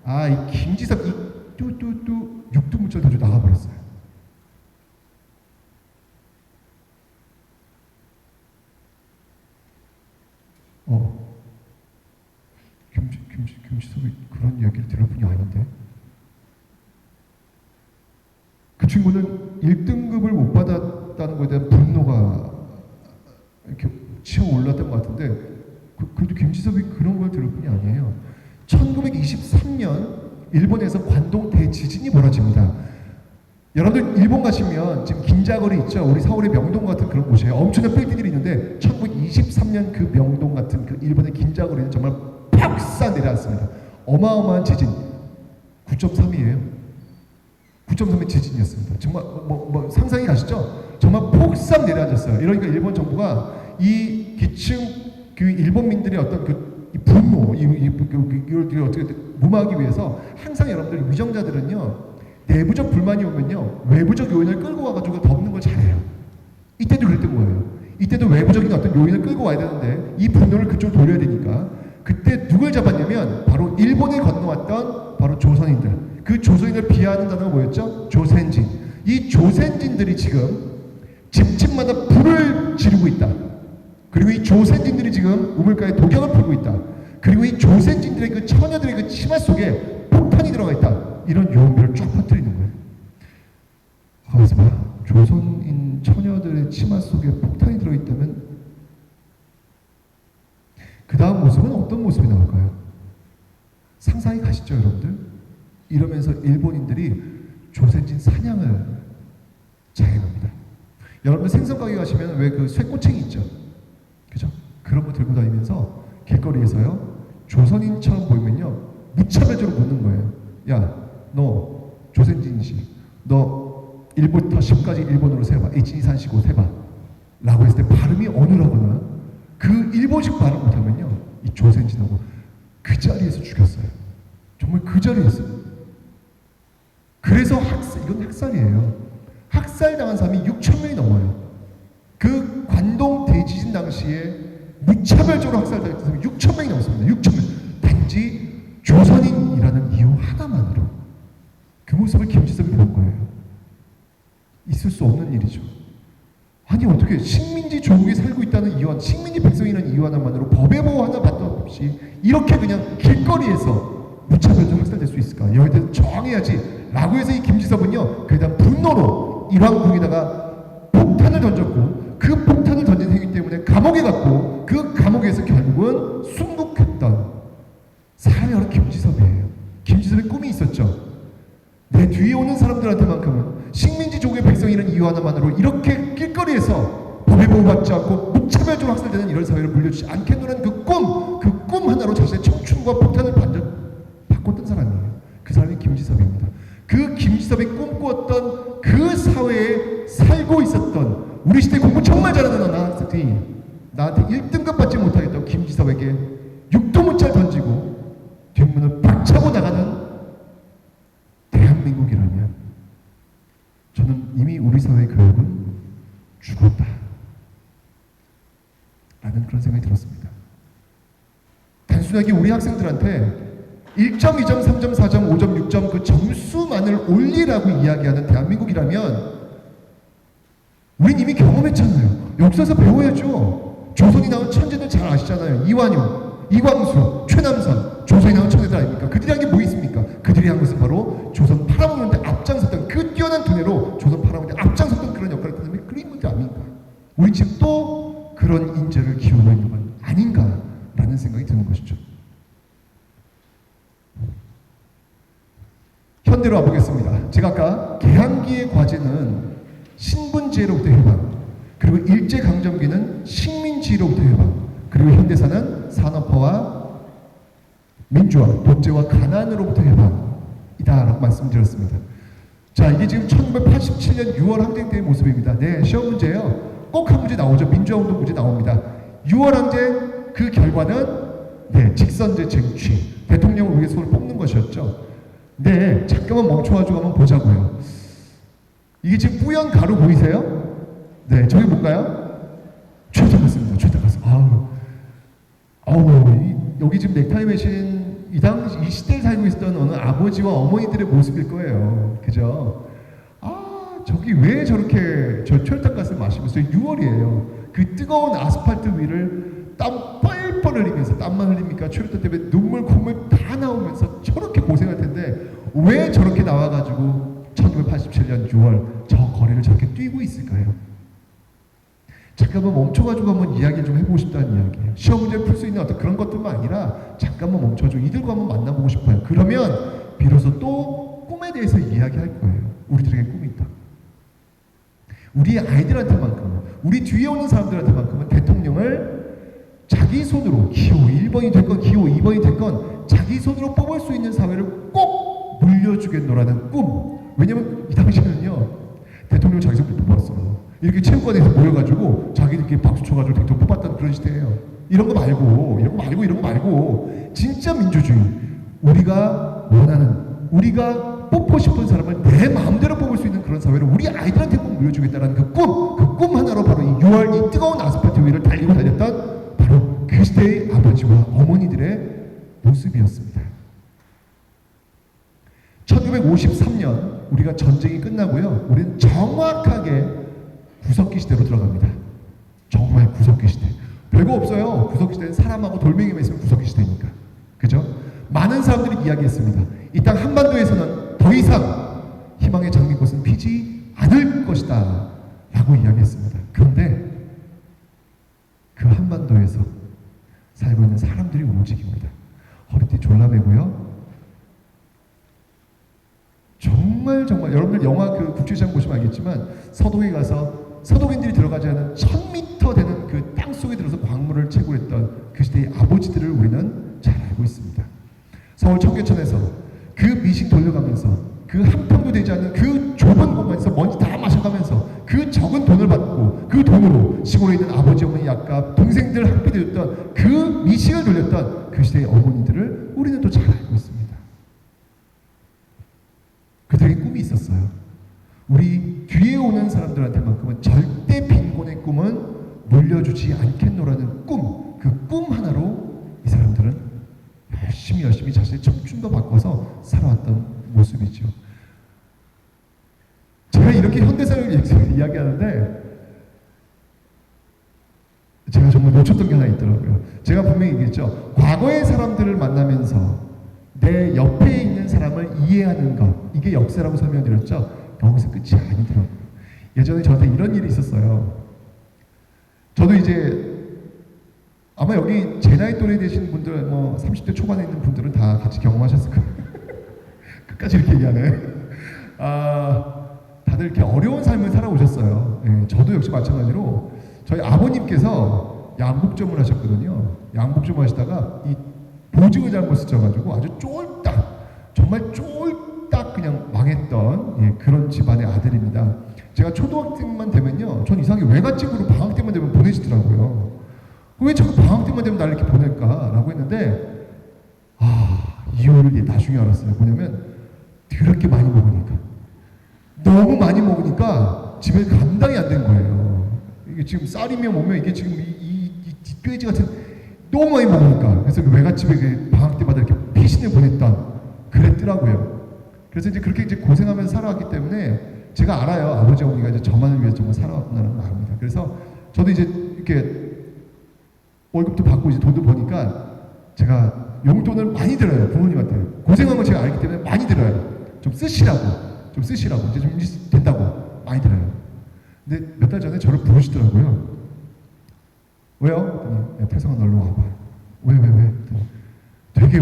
이 김지섭 이 뚜뚜뚜 육두문자를 던지고 나가버렸어요. 김지섭이 그런 이야기를 들을 분이 아닌데. 그 친구는 1등급을 못 받았다는 것에 대한 분노가 이렇게 치어 올랐던 것 같은데, 그래도 김지섭이 그런 걸 들을 분이 아니에요. 1923년 일본에서 관동 대지진이 벌어집니다. 여러분들 일본 가시면 지금 긴자거리 있죠? 우리 서울의 명동 같은 그런 곳이에요. 엄청난 빌딩들이 있는데 1923년 그 명동 같은 그 일본의 긴자거리는 정말 팍 내려왔습니다. 어마어마한 지진 9.3이에요. 9.3의 지진이었습니다. 정말 상상이 가시죠? 정말 폭삭 내려앉았어요. 이러니까 일본 정부가 이 기층 그 일본민들의 어떤 그 분노 이걸 어떻게 무마하기 위해서 항상 여러분들 위정자들은요, 내부적 불만이 오면요 외부적 요인을 끌고 와가지고 덮는 걸 잘해요. 이때도 그랬던 거예요. 이때도 외부적인 어떤 요인을 끌고 와야 되는데 이 분노를 그쪽으로 돌려야 되니까 그때 누굴 잡았냐면 바로 일본에 건너왔던 바로 조선인들. 그 조선인을 비하하는 단어가 뭐였죠? 조센진. 이 조센진들이 지금 집집마다 불을 지르고 있다. 그리고 이 조센진들이 지금 우물가에 독약을 풀고 있다. 그리고 이 조센진들의 그 처녀들의 그 치마 속에 폭탄이 들어가 있다. 이런 요언들을 쫙 퍼뜨리는 거예요. 가만있어 봐. 조선인 처녀들의 치마 속에 폭탄이 들어있다면 그 다음 모습은 어떤 모습이 나올까요? 상상이 가시죠, 여러분들? 이러면서 일본인들이 조센진 사냥을 자행합니다. 여러분들 생선 가게 가시면 왜 그 쇠꼬챙이 있죠? 그죠? 그런 거 들고 다니면서 길거리에서요, 조선인처럼 보이면요, 무차별적으로 묻는 거예요. 야, 너 조센진이지? 너 1부터 10까지 일본어로 세봐. 1, 2, 3, 4, 5 세봐. 라고 했을 때 발음이 어눌하거나 그 일본식 발음 못하면요, 이 조센진하고 그 자리에서 죽였어요. 정말 그 자리에서. 그래서 이건 학살이에요. 학살당한 사람이 6,000명이 넘어요. 그 관동 대지진 당시에 무차별적으로 학살당한 사람이 6,000명이 넘습니다. 6,000명. 단지 조선인이라는 이유 하나만으로. 그 모습을 김지섭이 본 거예요. 있을 수 없는 일이죠. 아니 어떻게 식민지 조국에 살고 있다는 이유, 식민지 백성이라는 이유 하나만으로 법의 보호 하나 받도 없이 이렇게 그냥 길거리에서 무차별적으로 학살될 수 있을까? 여기에 대해서 정해야지 라고 해서 이 김지섭은요, 그에 대한 분노로 일왕궁에다가 폭탄을 던졌고, 그 폭탄을 던진 행위 때문에 감옥에 갔고, 그 감옥에서 결국은 순국했던 사람이 바로 김지섭이에요. 김지섭의 꿈이 있었죠. 내 뒤에 오는 사람들한테만큼은 식민지 조국의 백성이라는 이유 하나만으로 이렇게 길거리에서 법에 보호받지 않고 무차별적으로 학살되는 이런 사회를 물려주지 않겠노라는 그 꿈 하나로 자신의 청춘과 폭탄을 바꿨던 사람이에요. 그 사람이 김지섭입니다. 그 김지섭이 꿈꾸었던 그 사회에 살고 있었던, 우리 시대 공부 정말 잘하는 학생이 나한테 1등급 받지 못하겠다고 김지섭에게 육도문자를 던지고 뒷문을 박차고 나가는 대한민국이라면 저는 이미 우리 사회의 교육은 죽었다 라는 그런 생각이 들었습니다. 단순하게 우리 학생들한테 1점, 2점, 3점, 4점, 5점, 6점 그 점수만을 올리라고 이야기하는 대한민국이라면 우린 이미 경험했잖아요. 역사에서 배워야죠. 조선이 나온 천재들 잘 아시잖아요. 이완용, 이광수, 최남선, 조선이 나온 천재들 아닙니까? 그들이 한 게 뭐 있습니까? 그들이 한 것은 바로 조선 팔아먹는 데 앞장섰던 그 뛰어난 두뇌로 조선 팔아먹는 데 앞장섰던 그런 역할을 했던 사람이 그런 문제 아닙니까? 우리 지금 또 그런 인재를 키우고 있는 건 아닌가라는 생각이 드는 것이죠. 현대로 와보겠습니다. 제가 아까 개항기의 과제는 신분지혜로부터 해방, 그리고 일제강점기는 식민지로부터 해방, 그리고 현대사는 산업화와 민주화, 독재와 가난으로부터 해방이다라고 말씀드렸습니다. 자, 이게 지금 1987년 6월 항쟁 때의 모습입니다. 네, 시험 문제예요. 꼭 한 문제 나오죠. 민주화운동 문제 나옵니다. 6월 항쟁 그 결과는 직선제 쟁취, 대통령을 위해 손을 뽑는 것이었죠. 네, 잠깐만 멈춰가지고 한번 보자고요. 이게 지금 뿌연 가루 보이세요? 네, 저기 뭔가요? 최다 같습니다. 최다 같습니다. 여기 지금 넥타이 매신 이 당시 이 시대에 살고 있었던 어느 아버지와 어머니들의 모습일 거예요. 그죠? 저기 왜 저렇게 저 철탕가스를 마시면서 6월이에요. 그 뜨거운 아스팔트 위를 땀 뻘뻘 흘리면서 땀만 흘립니까? 최루탄 때문에 눈물 콧물 다 나오면서 저렇게 고생할 텐데 왜 저렇게 나와가지고 1987년 6월 저 거리를 저렇게 뛰고 있을까요? 잠깐만 멈춰가지고 한번 이야기를 좀 해보고 싶다는 이야기예요. 시험 문제 풀 수 있는 어떤 그런 것들만 아니라 잠깐만 멈춰가지고 이들과 한번 만나보고 싶어요. 그러면 비로소 또 꿈에 대해서 이야기할 거예요. 우리들에게 꿈이 있다. 우리 아이들한테만큼은, 우리 뒤에 오는 사람들한테만큼은 대통령을 자기 손으로 기호 1번이 됐건 기호 2번이 됐건 자기 손으로 뽑을 수 있는 사회를 꼭 물려주겠노라는 꿈. 왜냐면 이 당시에는요 대통령 자기 손으로 뽑았어요. 이렇게 체육관에서 모여가지고 자기들끼리 박수 쳐가지고 대통령 뽑았다는 그런 시대예요. 이런 거 말고 진짜 민주주의, 우리가 원하는, 우리가 뽑고 싶은 사람을 내 마음대로 뽑을 수 있는 그런 사회를 우리 아이들한테 꼭 물려주겠다는 그 꿈 하나로 바로 이 6월 이 뜨거운 아스팔트 위를 달리고 다녔던 바로 그 시대의 아버지와 어머니들의 모습이었습니다. 1953년 우리가 전쟁이 끝나고요, 우리는 정확하게 구석기 시대로 들어갑니다. 정말 구석기 시대. 별거 없어요. 구석기 시대는 사람하고 돌멩이만 있으면 구석기 시대니까. 그죠? 많은 사람들이 이야기했습니다. 이 땅 한반도에서는 더 이상 희망의 장미꽃은 피지 않을 것이다 라고 이야기했습니다. 그런데 그 한반도에서 살고 있는 사람들이 움직입니다. 허리띠 졸라매고요. 정말 여러분들 영화 그 국제시장 보시면 알겠지만 서독에 가서 서독인들이 들어가지 않은 1000m 되는 그 땅 속에 들어서 광물을 채굴했던 그 시대의 아버지들을 우리는 잘 알고 있습니다. 서울 청계천에서 그 미식 돌려가면서 그 한 평도 되지 않는 그 좁은 공간에서 먼지 다 마셔가면서 그 적은 돈을 받고 그 돈으로 시골에 있는 아버지 어머니 약값 동생들 학비 되었던 그 미식을 돌렸던 그 시대의 어머니들을 우리는 또 잘 알고 있습니다. 그들에게 꿈이 있었어요. 우리 뒤에 오는 사람들한테만큼은 절대 빈곤의 꿈은 물려주지 않겠노라는 꿈, 그 꿈 하나로 이 사람들은 열심히 자신의 청춘도 바꿔서 살아왔던 모습이죠. 제가 이렇게 현대사를 이야기하는데 제가 정말 놓쳤던 게 하나 있더라고요. 제가 분명히 얘기했죠. 과거의 사람들을 만나면서 내 옆에 있는 사람을 이해하는 것, 이게 역사라고 설명드렸죠. 여기서 끝이 아니더라고요. 예전에 저한테 이런 일이 있었어요. 저도 이제 아마 여기 제 나이 또래 되신 분들, 뭐 30대 초반에 있는 분들은 다 같이 경험하셨을 거예요. 끝까지 이렇게 얘기하네. 다들 이렇게 어려운 삶을 살아오셨어요. 예, 저도 역시 마찬가지로 저희 아버님께서 양복점을 하셨거든요. 양복점 하시다가 이 보증을 잘못 쓰셔가지고 아주 정말 쫄딱 그냥 망했던 그런 집안의 아들입니다. 제가 초등학생만 되면요, 전 이상하게 외갓집으로 방학 때만 되면 보내시더라고요. 왜 자꾸 방학 때만 되면 나를 이렇게 보낼까라고 했는데 이유를 나중에 알았어요. 뭐냐면 더럽게 많이 먹으니까, 너무 많이 먹으니까 집에 감당이 안 된 거예요. 이게 지금 쌀이며 뭐며 이게 지금 이 뒷돼지 같은 너무 많이 먹으니까. 그래서 그 외갓집에 방학 때마다 이렇게 피신을 그랬더라고요. 그래서 이제 그렇게 이제 고생하면서 살아왔기 때문에 제가 알아요. 아버지 어머니가 이제 저만을 위해서 정말 살아왔구나라는 걸 압니다. 그래서 저도 이제 이렇게 월급도 받고 이제 돈도 버니까 제가 용돈을 많이 들어요. 부모님한테. 고생한 걸 제가 알기 때문에 많이 들어요. 좀 쓰시라고. 이제 좀 된다고 많이 들어요. 근데 몇 달 전에 저를 부르시더라고요. 왜요? 태성아 널로 와봐. 왜? 되게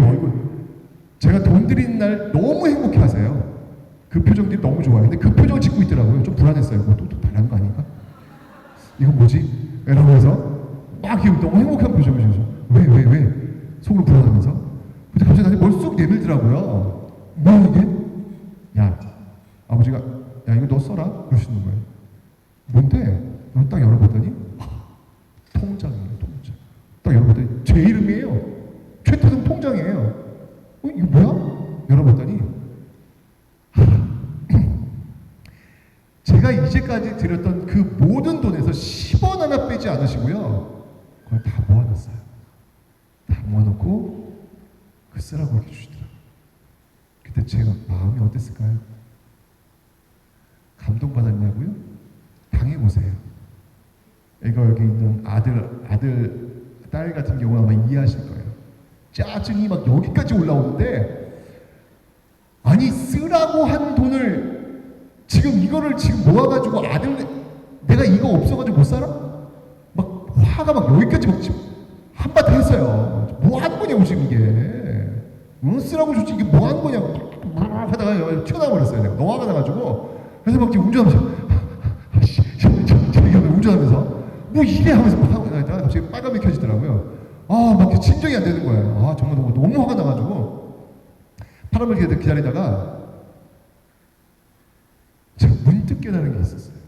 제가 돈 드리는 날 너무 행복해 하세요. 그 표정들이 너무 좋아요. 근데 그 표정을 짓고 있더라고요. 좀 불안했어요. 또 달라는 거 아닌가? 이건 뭐지? 이러고 해서 막 너무 행복한 표정을 지으셔. 왜? 속으로 불안하면서. 근데 갑자기 나한테 뭘 쑥 내밀더라고요. 뭐 이게? 야, 아버지가 이거 너 써라? 그러시는 거예요. 뭔데? 딱 열어봤더니 통장이에요. 딱 열어봤더니 제 이름이에요. 최태성 통장이에요. 이거 뭐야? 열어봤더니 이제까지 드렸던 그 모든 돈에서 10원 하나 빼지 않으시고요. 그걸 다 모아놨어요. 다 모아놓고 그 쓰라고 이렇게 주시더라고요. 그때 제가 마음이 어땠을까요? 감동받았냐고요? 당해보세요. 이거 여기 있는 아들, 딸 같은 경우는 아마 이해하실 거예요. 짜증이 막 여기까지 올라오는데, 아니 쓰라고 한 돈을 지금 이거를 지금 모아가지고 내가 이거 없어가지고 못 살아? 막 화가 막 여기까지 막 한바탕 했어요. 뭐 하는 거냐고 지금 이게. 응? 쓰라고 줬지 이게 뭐 하는 거냐고 막 하다가 튀어나와 버렸어요. 내가 너화가 나가지고. 그래서 막 지금 운전하면서 운전하면서 뭐 이래 하면서 막 하고 있다가 갑자기 빨간불이 켜지더라고요. 막 진정이 안 되는 거예요. 정말 너무 화가 나가지고 파란불 기다리다가 제가 문득 깨달은 게 있었어요.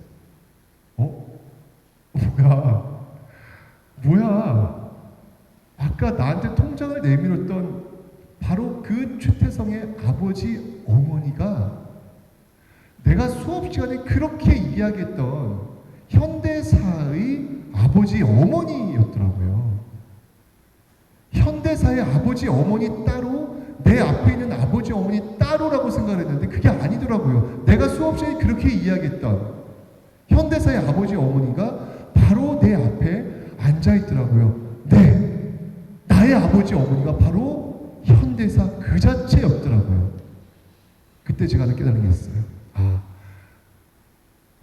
뭐야? 아까 나한테 통장을 내밀었던 바로 그 최태성의 아버지 어머니가 내가 수업 시간에 그렇게 이야기했던 현대사의 아버지 어머니였더라고요. 현대사의 아버지 어머니 따로, 내 앞에 있는 아버지 어머니 따로라고 생각을 했는데 그게 아니더라고요. 내가 수업 시간에 그렇게 이야기했던 현대사의 아버지 어머니가 바로 내 앞에 앉아있더라고요. 나의 아버지 어머니가 바로 현대사 그 자체였더라고요. 그때 제가 깨달은 게 있어요.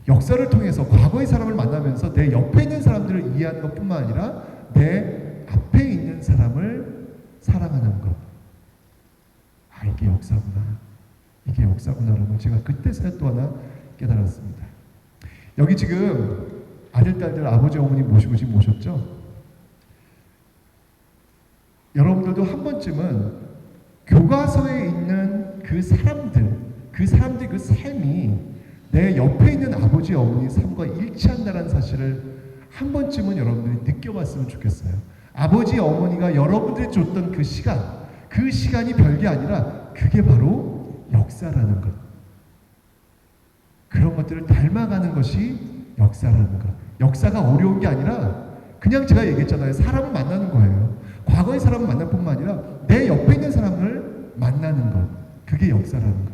역사를 통해서 과거의 사람을 만나면서 내 옆에 있는 사람들을 이해하는 것뿐만 아니라 내 앞에 있는 사람을 사랑하는 것. 이게 역사구나. 이게 역사구나라는 걸 제가 그때서야 또 하나 깨달았습니다. 여기 지금 아들, 딸들, 아버지, 어머니 모시고 지금 오셨죠? 여러분들도 한 번쯤은 교과서에 있는 그 사람들 그 삶이 내 옆에 있는 아버지, 어머니 삶과 일치한다는 사실을 한 번쯤은 여러분들이 느껴봤으면 좋겠어요. 아버지, 어머니가 여러분들이 줬던 그 시간이 별게 아니라 그게 바로 역사라는 것. 그런 것들을 닮아가는 것이 역사라는 것. 역사가 어려운 게 아니라 그냥 제가 얘기했잖아요. 사람을 만나는 거예요. 과거의 사람을 만날 뿐만 아니라 내 옆에 있는 사람을 만나는 것. 그게 역사라는 것.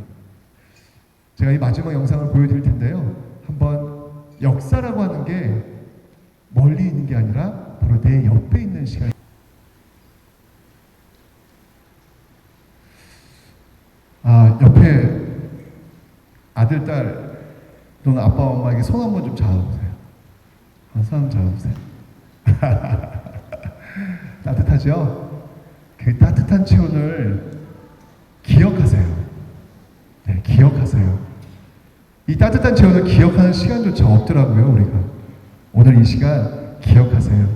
제가 이 마지막 영상을 보여드릴 텐데요. 한번 역사라고 하는 게 멀리 있는 게 아니라 바로 내 옆에 있는 시간. 옆에 아들, 딸 또는 아빠, 엄마에게 손 한번 좀 잡아보세요. 손 한번 잡아보세요. 따뜻하죠? 그 따뜻한 체온을 기억하세요. 네, 기억하세요. 이 따뜻한 체온을 기억하는 시간조차 없더라고요, 우리가. 오늘 이 시간 기억하세요.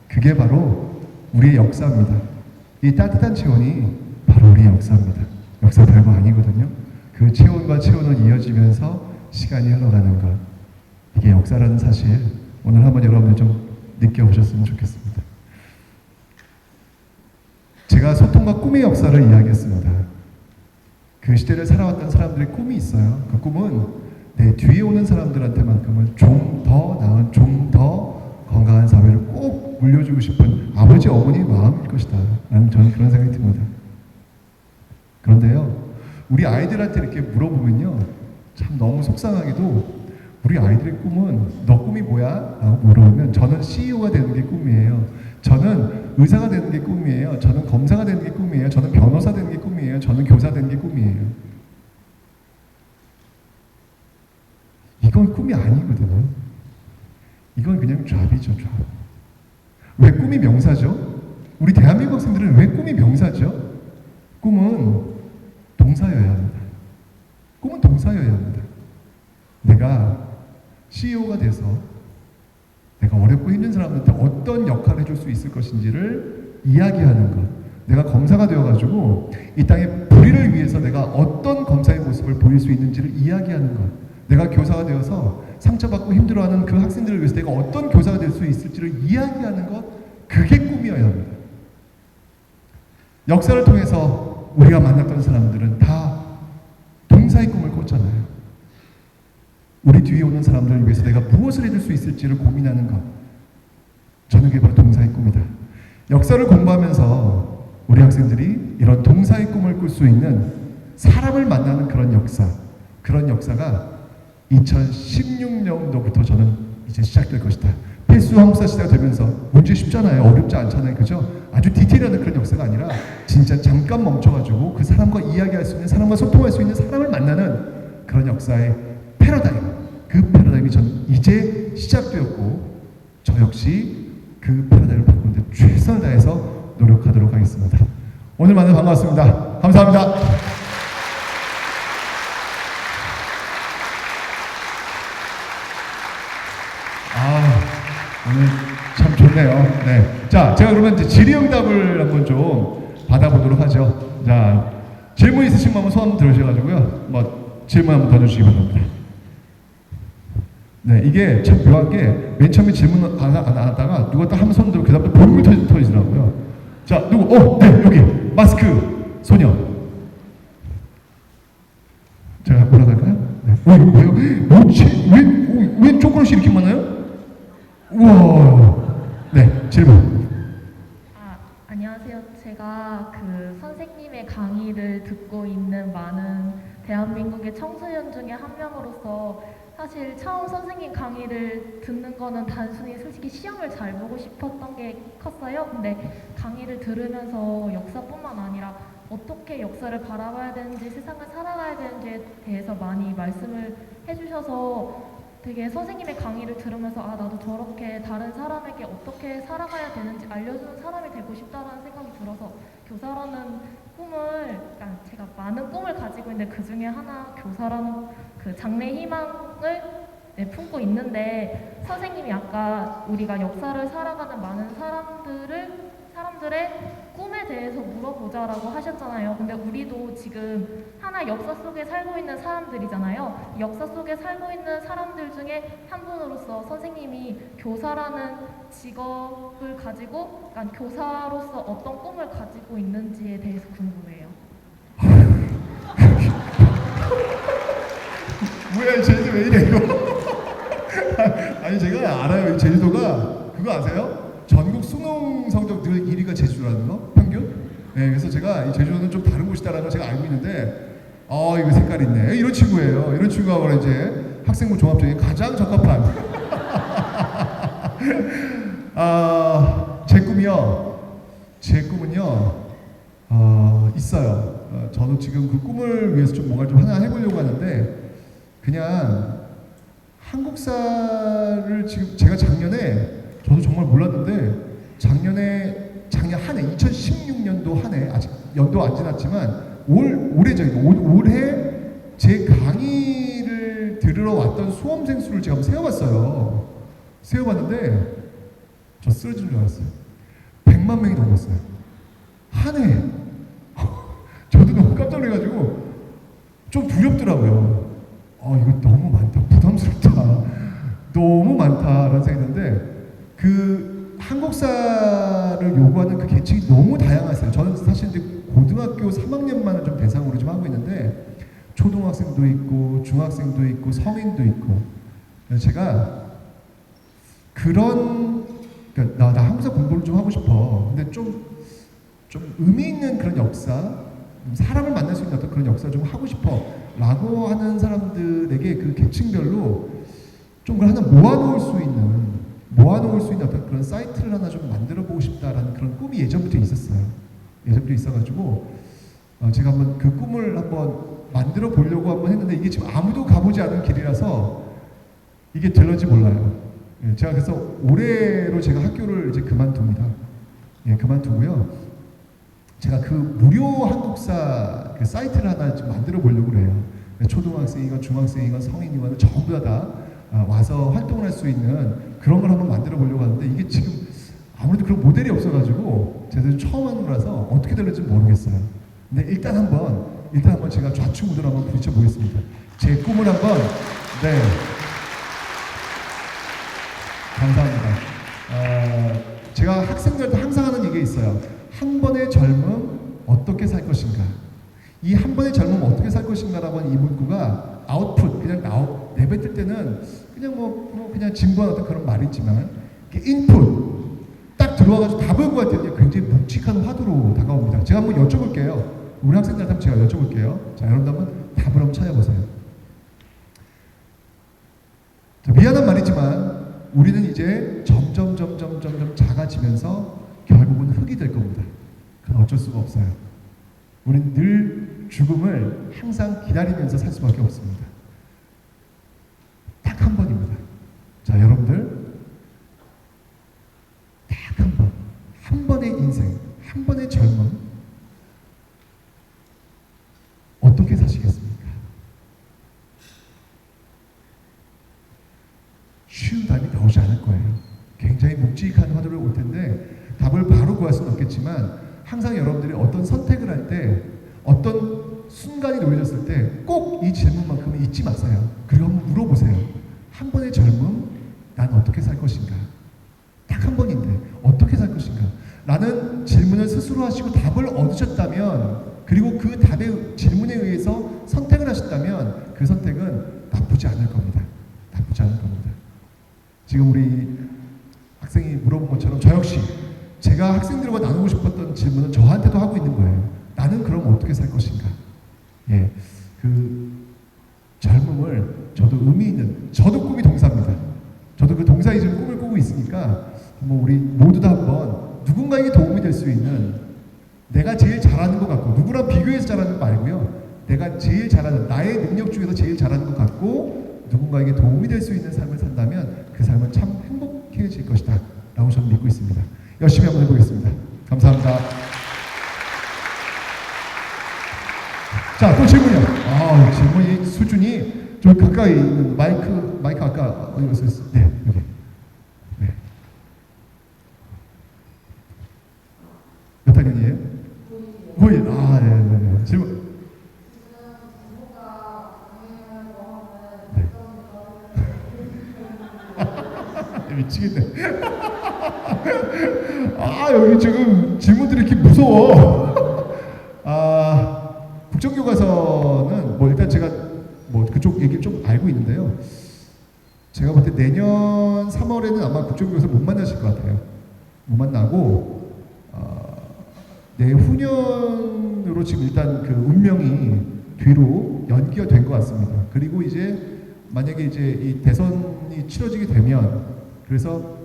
그게 바로 우리의 역사입니다. 이 따뜻한 체온이 바로 우리의 역사입니다. 역사 별거 아니거든요. 그 체온과 체온은 이어지면서 시간이 흘러가는 것. 이게 역사라는 사실, 오늘 한번 여러분들 좀 느껴보셨으면 좋겠습니다. 제가 소통과 꿈의 역사를 이야기했습니다. 그 시대를 살아왔던 사람들의 꿈이 있어요. 그 꿈은 내 뒤에 오는 사람들한테만큼은 좀 더 나은, 좀 더 건강한 사회를 꼭 물려주고 싶은 아버지, 어머니의 마음일 것이다. 라는 저는 그런 생각이 듭니다. 그런데요, 우리 아이들한테 이렇게 물어보면요, 참 너무 속상하게도 우리 아이들의 꿈은 너 꿈이 뭐야? 라고 물어보면 저는 CEO가 되는 게 꿈이에요. 저는 의사가 되는 게 꿈이에요. 저는 검사가 되는 게 꿈이에요. 저는 변호사 되는 게 꿈이에요. 저는 교사 되는 게 꿈이에요. 이건 꿈이 아니거든요. 이건 그냥 잡이죠, 잡. 왜 꿈이 명사죠? 우리 대한민국 학생들은 왜 꿈이 명사죠? 꿈은 동사여야 합니다. 꿈은 동사여야 합니다. 내가 CEO가 돼서 내가 어렵고 힘든 사람한테 어떤 역할을 해줄 수 있을 것인지를 이야기하는 것. 내가 검사가 되어가지고 이 땅의 불의를 위해서 내가 어떤 검사의 모습을 보일 수 있는지를 이야기하는 것. 내가 교사가 되어서 상처받고 힘들어하는 그 학생들을 위해서 내가 어떤 교사가 될 수 있을지를 이야기하는 것. 그게 꿈이어야 합니다. 역사를 통해서 우리가 만났던 사람들은 다 동사의 꿈을 꿨잖아요. 우리 뒤에 오는 사람들을 위해서 내가 무엇을 해줄 수 있을지를 고민하는 것. 저는 그게 바로 동사의 꿈이다. 역사를 공부하면서 우리 학생들이 이런 동사의 꿈을 꿀 수 있는 사람을 만나는 그런 역사가 2016년도부터 저는 이제 시작될 것이다. 필수 한국사 시대가 되면서 문제 쉽잖아요. 어렵지 않잖아요. 그죠? 아주 디테일한 그런 역사가 아니라 진짜 잠깐 멈춰가지고 그 사람과 이야기할 수 있는, 사람과 소통할 수 있는 사람을 만나는 그런 역사의 패러다임. 그 패러다임이 전 이제 시작되었고 저 역시 그 패러다임을 바꾸는데 최선을 다해서 노력하도록 하겠습니다. 오늘 만나 반갑습니다. 감사합니다. 오늘 참 좋네요. 네. 자, 제가 그러면 이제 질의응답을 한번 좀 받아보도록 하죠. 자, 질문 있으신 분 한번 손 들으셔가지고요. 뭐 질문 한번 던져주시기 바랍니다. 네, 이게 참 묘한 게 맨 처음에 질문 안 하다가 누가 딱 한 손 들고 그다음부터 볼물 터지더라고요. 자, 누구? 네, 여기 마스크 소녀. 제가 올라갈까요? 네. 이거 뭐예요? 왜 초콜릿이 이렇게 많아요? 우와. 네, 질문. 안녕하세요. 제가 그 선생님의 강의를 듣고 있는 많은 대한민국의 청소년 중에 한 명으로서 사실 처음 선생님 강의를 듣는 거는 단순히 솔직히 시험을 잘 보고 싶었던 게 컸어요. 근데 강의를 들으면서 역사뿐만 아니라 어떻게 역사를 바라봐야 되는지, 세상을 살아가야 되는지에 대해서 많이 말씀을 해주셔서 되게 선생님의 강의를 들으면서 아, 나도 저렇게 다른 사람에게 어떻게 살아가야 되는지 알려주는 사람이 되고 싶다라는 생각이 들어서 교사라는 꿈을, 제가 많은 꿈을 가지고 있는데 그 중에 하나 교사라는 그 장래 희망을 품고 있는데, 선생님이 아까 우리가 역사를 살아가는 많은 사람들의 꿈에 대해서 물어보자라고 하셨잖아요. 근데 우리도 지금 하나 역사 속에 살고 있는 사람들이잖아요. 역사 속에 살고 있는 사람들 중에 한 분으로서 선생님이 교사라는 직업을 가지고, 교사로서 어떤 꿈을 가지고 있는지에 대해서 궁금해요. 뭐야, 이 제주도 왜 이래 이거? 아니, 제가 알아요. 이 제주도가 그거 아세요? 전국 수능 성적 늘 1위가 제주도라는 거? 평균? 네, 그래서 제가 이 제주도는 좀 다른 곳이다라는 걸 제가 알고 있는데, 이거 색깔 있네. 이런 친구예요. 이런 친구가 바로 이제 학생부 종합 중에 가장 적합한. 제 꿈은요, 있어요. 저도 지금 그 꿈을 위해서 좀 뭔가 좀 하나 해보려고 하는데, 그냥 한국사를 지금 제가 작년에, 저도 정말 몰랐는데 작년 한 해 2016년도 한 해, 아직 연도 안 지났지만 올해 제 강의를 들으러 왔던 수험생 수를 제가 한번 세어봤어요. 세어봤는데 저 쓰러진 줄 알았어요. 100만 명이 넘었어요. 한 해. 저도 너무 깜짝 놀라가지고 좀 두렵더라고요. 이거 너무 많다, 부담스럽다, 너무 많다라는 생각이 드는데, 그 한국사를 요구하는 그 계층이 너무 다양하세요. 저는 사실 이제 고등학교 3학년만을 좀 대상으로 좀 하고 있는데 초등학생도 있고 중학생도 있고 성인도 있고, 그래서 제가 그러니까 나 한국사 공부를 좀 하고 싶어. 근데 좀 의미 있는 그런 역사, 사람을 만날 수 있는 어떤 그런 역사 좀 하고 싶어 라고 하는 사람들에게 그 계층별로 좀 그걸 하나 모아놓을 수 있는 어떤 그런 사이트를 하나 좀 만들어 보고 싶다라는 그런 꿈이 예전부터 있었어요. 예전부터 있어가지고 제가 한번 그 꿈을 한번 만들어 보려고 한번 했는데, 이게 지금 아무도 가보지 않은 길이라서 이게 될런지 몰라요. 제가 그래서 올해로 제가 학교를 이제 그만둡니다. 그만두고요. 제가 그 무료 한국사 그 사이트를 하나 좀 만들어 보려고 해요. 초등학생이건 중학생이건 성인이건 전부 다 와서 활동을 할 수 있는 그런 걸 한번 만들어 보려고 하는데, 이게 지금 아무래도 그런 모델이 없어가지고 제가 처음 하는 거라서 어떻게 될지 모르겠어요. 근데 일단 한번 제가 좌충우돌 한번 부딪혀 보겠습니다. 제 꿈을 한번. 네, 감사합니다. 제가 학생들한테 항상 하는 얘기가 있어요. 한 번의 젊음 어떻게 살 것인가. 이 한 번의 젊음 어떻게 살 것인가라고 하는 이 문구가 아웃풋, 그냥 내뱉을 때는 그냥 그냥 진부한 어떤 그런 말이 있지만 인풋 딱 들어와가지고 답을 구할 때는 굉장히 묵직한 화두로 다가옵니다. 제가 한번 여쭤볼게요. 우리 학생들한테 한번 제가 여쭤볼게요. 자, 여러분 한번 답을 한번 찾아보세요. 자, 미안한 말이지만 우리는 이제 점점 작아지면서 결국은 흙이 될 겁니다. 그건 어쩔 수가 없어요. 우리는 늘 죽음을 항상 기다리면서 살 수밖에 없습니다. 딱 한 번입니다. 자, 여러분들 딱 한 번, 한 번의 인생, 한 번의 젊음 어떻게 사시겠습니까? 쉬운 답이 나오지 않을 거예요. 굉장히 묵직한 화두를 올 텐데 답을 바로 구할 수는 없겠지만 항상 여러분들이 어떤 선택을 할 때 어떤 순간이 놓여졌을 때 꼭 이 질문만큼은 잊지 마세요. 그리고 한번 물어보세요. 한 번의 젊음, 난 어떻게 살 것인가? 딱 한 번인데 어떻게 살 것인가? 라는 질문을 스스로 하시고 답을 얻으셨다면 그리고 그 답의 질문에 의해서 선택을 하셨다면 그 선택은 나쁘지 않을 겁니다. 나쁘지 않을 겁니다. 지금 우리 학생이 물어본 것처럼 저 역시 제가 학생들과 나누고 싶었던 질문은 저한테도 하고 있는 거예요. 나는 그럼 어떻게 살 것인가? 예, 그 젊음을 저도 의미 있는, 저도 꿈이 동사입니다. 저도 그 동사이즘 꿈을 꾸고 있으니까 한번 우리 모두 다 한번 누군가에게 도움이 될 수 있는 내가 제일 잘하는 것 같고 누구랑 비교해서 잘하는 거 말고요. 내가 제일 잘하는 나의 능력 중에서 제일 잘하는 것 같고 누군가에게 도움이 될 수 있는 삶을 산다면 그 삶은 참 행복해질 것이다 라고 저는 믿고 있습니다. 열심히 한번 해보겠습니다. 감사합니다. 자, 또 질문이요. 질문이 수준이 좀 가까이 있는 마이크 아까 어디 갔어요? 네, 여기. 네. 몇 학년이에요? 고일. 네. 질문. 네. 미치겠네. 여기 지금 질문들이 이렇게 무서워. 국정교과서는 일단 제가 그쪽 얘기를 좀 알고 있는데요. 제가 볼 때 내년 3월에는 아마 국정교과서 못 만나실 것 같아요. 못 만나고 내후년으로 지금 일단 그 운명이 뒤로 연기가 된 것 같습니다. 그리고 이제 만약에 이제 이 대선이 치러지게 되면 그래서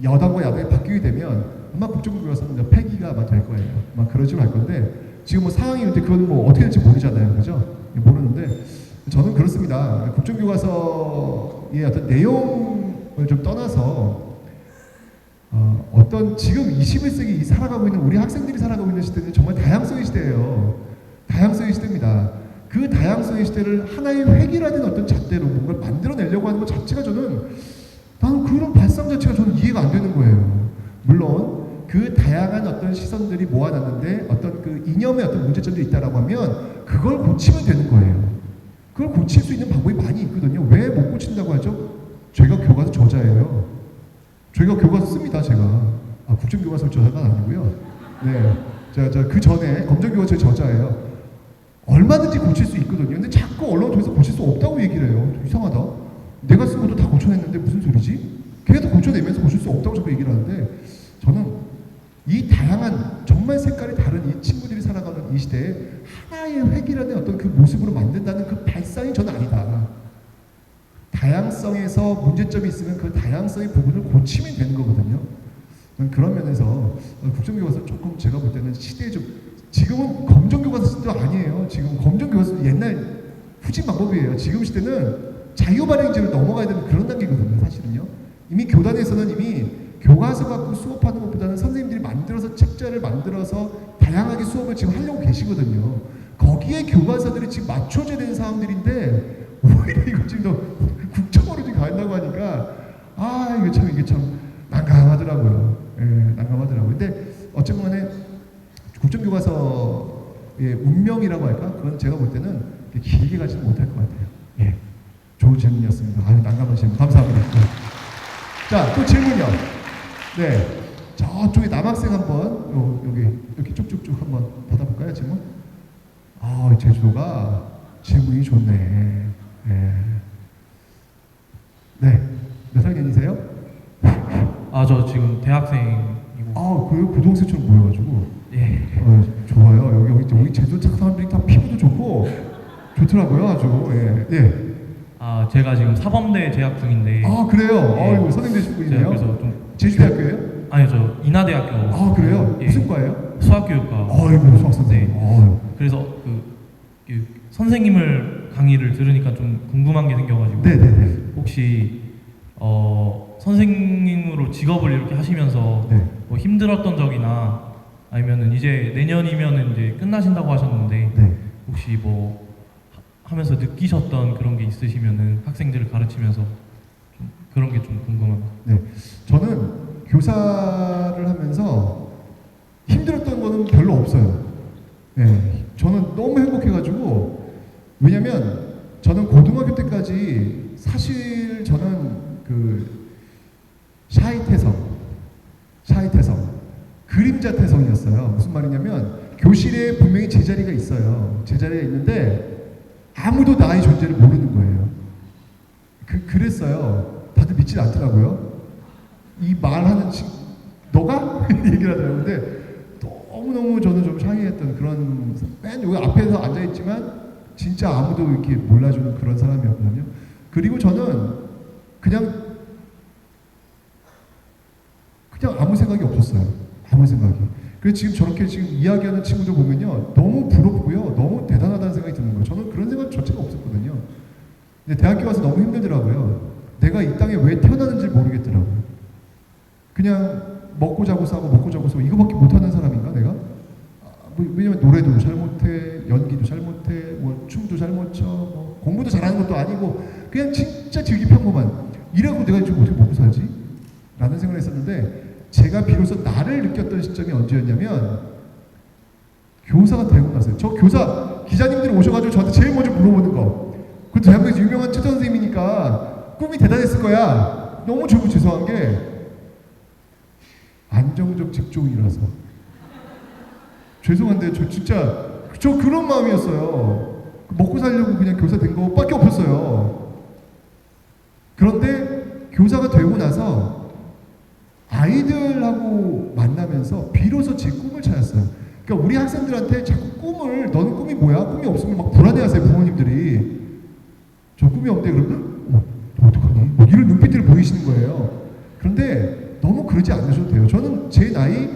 여당과 야당이 바뀌게 되면 아마 국정교과서는 폐기가 아마 될 거예요. 아마 그런 식으로 할 건데 지금 상황이 근데 그건 어떻게 될지 모르잖아요. 그죠? 모르는데 저는 그렇습니다. 국정교과서의 어떤 내용을 좀 떠나서 어떤 지금 21세기 살아가고 있는 우리 학생들이 살아가고 있는 시대는 정말 다양성의 시대예요. 다양성의 시대입니다. 그 다양성의 시대를 하나의 획일화된 어떤 잣대로 뭔가를 만들어내려고 하는 것 자체가 나는 그런 발상 자체가 저는 이해가 안 되는 거예요. 물론 그 다양한 어떤 시선들이 모아놨는데 어떤 그 이념의 어떤 문제점들이 있다라고 하면 그걸 고치면 되는 거예요. 그걸 고칠 수 있는 방법이 많이 있거든요. 왜 못 고친다고 하죠? 저희가 교과서 저자예요. 저희가 교과서 씁니다. 제가 국정교과서 저자가 아니고요. 네, 제가 그 전에 검정교과서 저자예요. 얼마든지 고칠 수 있거든요. 근데 자꾸 언론 통해서 고칠 수 없다고 얘기를 해요. 이상하다. 내가 쓴 것도 다 고쳐냈는데 무슨 소리지? 걔가 고쳐내면서 고칠 수 없다고 자꾸 얘기를 하는데 저는 이 다양한 정말 색깔이 다른 이 친구들이 살아가는 이 시대에 하나의 획일화된 어떤 그 모습으로 만든다는 그 발상이 저는 아니다. 다양성에서 문제점이 있으면 그 다양성의 부분을 고치면 되는 거거든요. 저는 그런 면에서 국정교과서 조금 제가 볼 때는 시대에 좀 지금은 검정교과서 시대도 아니에요. 지금 검정교과서 옛날 후진 방법이에요. 지금 시대는 자유발행제로 넘어가야 되는 그런 단계거든요. 사실은요. 이미 교단에서는 이미 교과서 갖고 수업하는 것보다는 선생님들이 만들어서 책자를 만들어서 다양하게 수업을 지금 하려고 계시거든요. 거기에 교과서들이 지금 맞춰져야 되는 상황들인데 오히려 이거 지금 더 국정으로 지금 간다고 하니까 이게 참 난감하더라고요. 예, 난감하더라고요. 근데 어쨌든 간에 국정교과서의 운명이라고 할까? 그건 제가 볼 때는 길게 가지는 못할 것 같아요. 예, 좋은 질문이었습니다. 난감한 질문 감사합니다. 네. 자, 또 질문이요. 네, 저쪽에 남학생 한번 여기 이렇게 쭉쭉쭉 한번 받아볼까요? 질문? 제주도가 질문이 좋네. 예. 네. 몇 학년이세요? 아, 저 지금 대학생이고. 아, 그래요? 고등학생처럼 보여가지고. 예. 좋아요. 여기 제주 착 사람들이 다 피부도 좋고 좋더라고요, 아주. 예. 예. 아, 제가 지금 사범대 재학 중인데. 아, 그래요? 예. 아이고, 선생님 되시고 제가 있네요. 그래서 좀 제주대학교예요? 아니요, 저 인하대학교. 아, 그래요? 예. 무슨 과예요? 수학교육과. 아이고, 수학 선생님. 네. 아유. 그래서 그 선생님을 강의를 들으니까 좀 궁금한 게 생겨가지고. 네네네. 혹시 선생님으로 직업을 이렇게 하시면서 네. 뭐 힘들었던 적이나 아니면은 이제 내년이면은 이제 끝나신다고 하셨는데 네. 혹시 뭐 하면서 느끼셨던 그런 게 있으시면은 학생들을 가르치면서 좀 그런 게 좀 궁금합니다. 네. 저는 교사를 하면서 힘들었던 거는 별로 없어요. 네. 저는 너무 행복해가지고, 왜냐면 저는 고등학교 때까지 사실 저는 그 샤이태성, 그림자 태성이었어요. 무슨 말이냐면 교실에 분명히 제자리가 있어요. 제자리가 있는데 아무도 나의 존재를 모르는 거예요. 그랬어요. 다들 믿지 않더라고요. 이 말하는 너가? 얘기를 하더라고요. 근데 너무너무 저는 좀 샤이했던 그런, 맨 여기 앞에서 앉아있지만 진짜 아무도 이렇게 몰라주는 그런 사람이었거든요. 그리고 저는 그냥 아무 생각이 없었어요. 아무 생각이. 그래서 지금 저렇게 지금 이야기하는 친구들 보면요, 너무 부럽고요, 너무 대단하다는 생각이 드는 거예요. 저는 그런 생각 자체가 없었거든요. 근데 대학교 와서 너무 힘들더라고요. 내가 이 땅에 왜 태어나는지 모르겠더라고요. 그냥 먹고 자고 싸고 먹고 자고 싸고 이거밖에 못하는 사람인가 내가? 왜냐면 노래도 잘 못해, 연기도 잘 못해, 뭐 춤도 잘 못 춰, 뭐 공부도 잘하는 것도 아니고 그냥 진짜 되게 평범한, 이라고 내가 지금 어떻게 먹고 살지? 라는 생각을 했었는데, 제가 비로소 나를 느꼈던 시점이 언제였냐면 교사가 되고 나서요. 저 교사 기자님들이 오셔가지고 저한테 제일 먼저 물어보는 거, 그 대한민국에서 유명한 최전 선생님이니까 꿈이 대단했을 거야. 너무 죄송한 게 안정적 직종이라서 죄송한데 저 그런 마음이었어요. 먹고 살려고 그냥 교사 된 거밖에 없었어요. 그런데 교사가 되고 나서 아이들하고 만나면서 비로소 제 꿈을 찾았어요. 그러니까 우리 학생들한테 자꾸 꿈을, 너는 꿈이 뭐야? 꿈이 없으면 막 불안해하세요, 부모님들이. 저 꿈이 없대 그러면 어떡하니? 뭐 이런 눈빛들을 보이시는 거예요. 그런데 너무 그러지 않으셔도 돼요. 저는 제 나이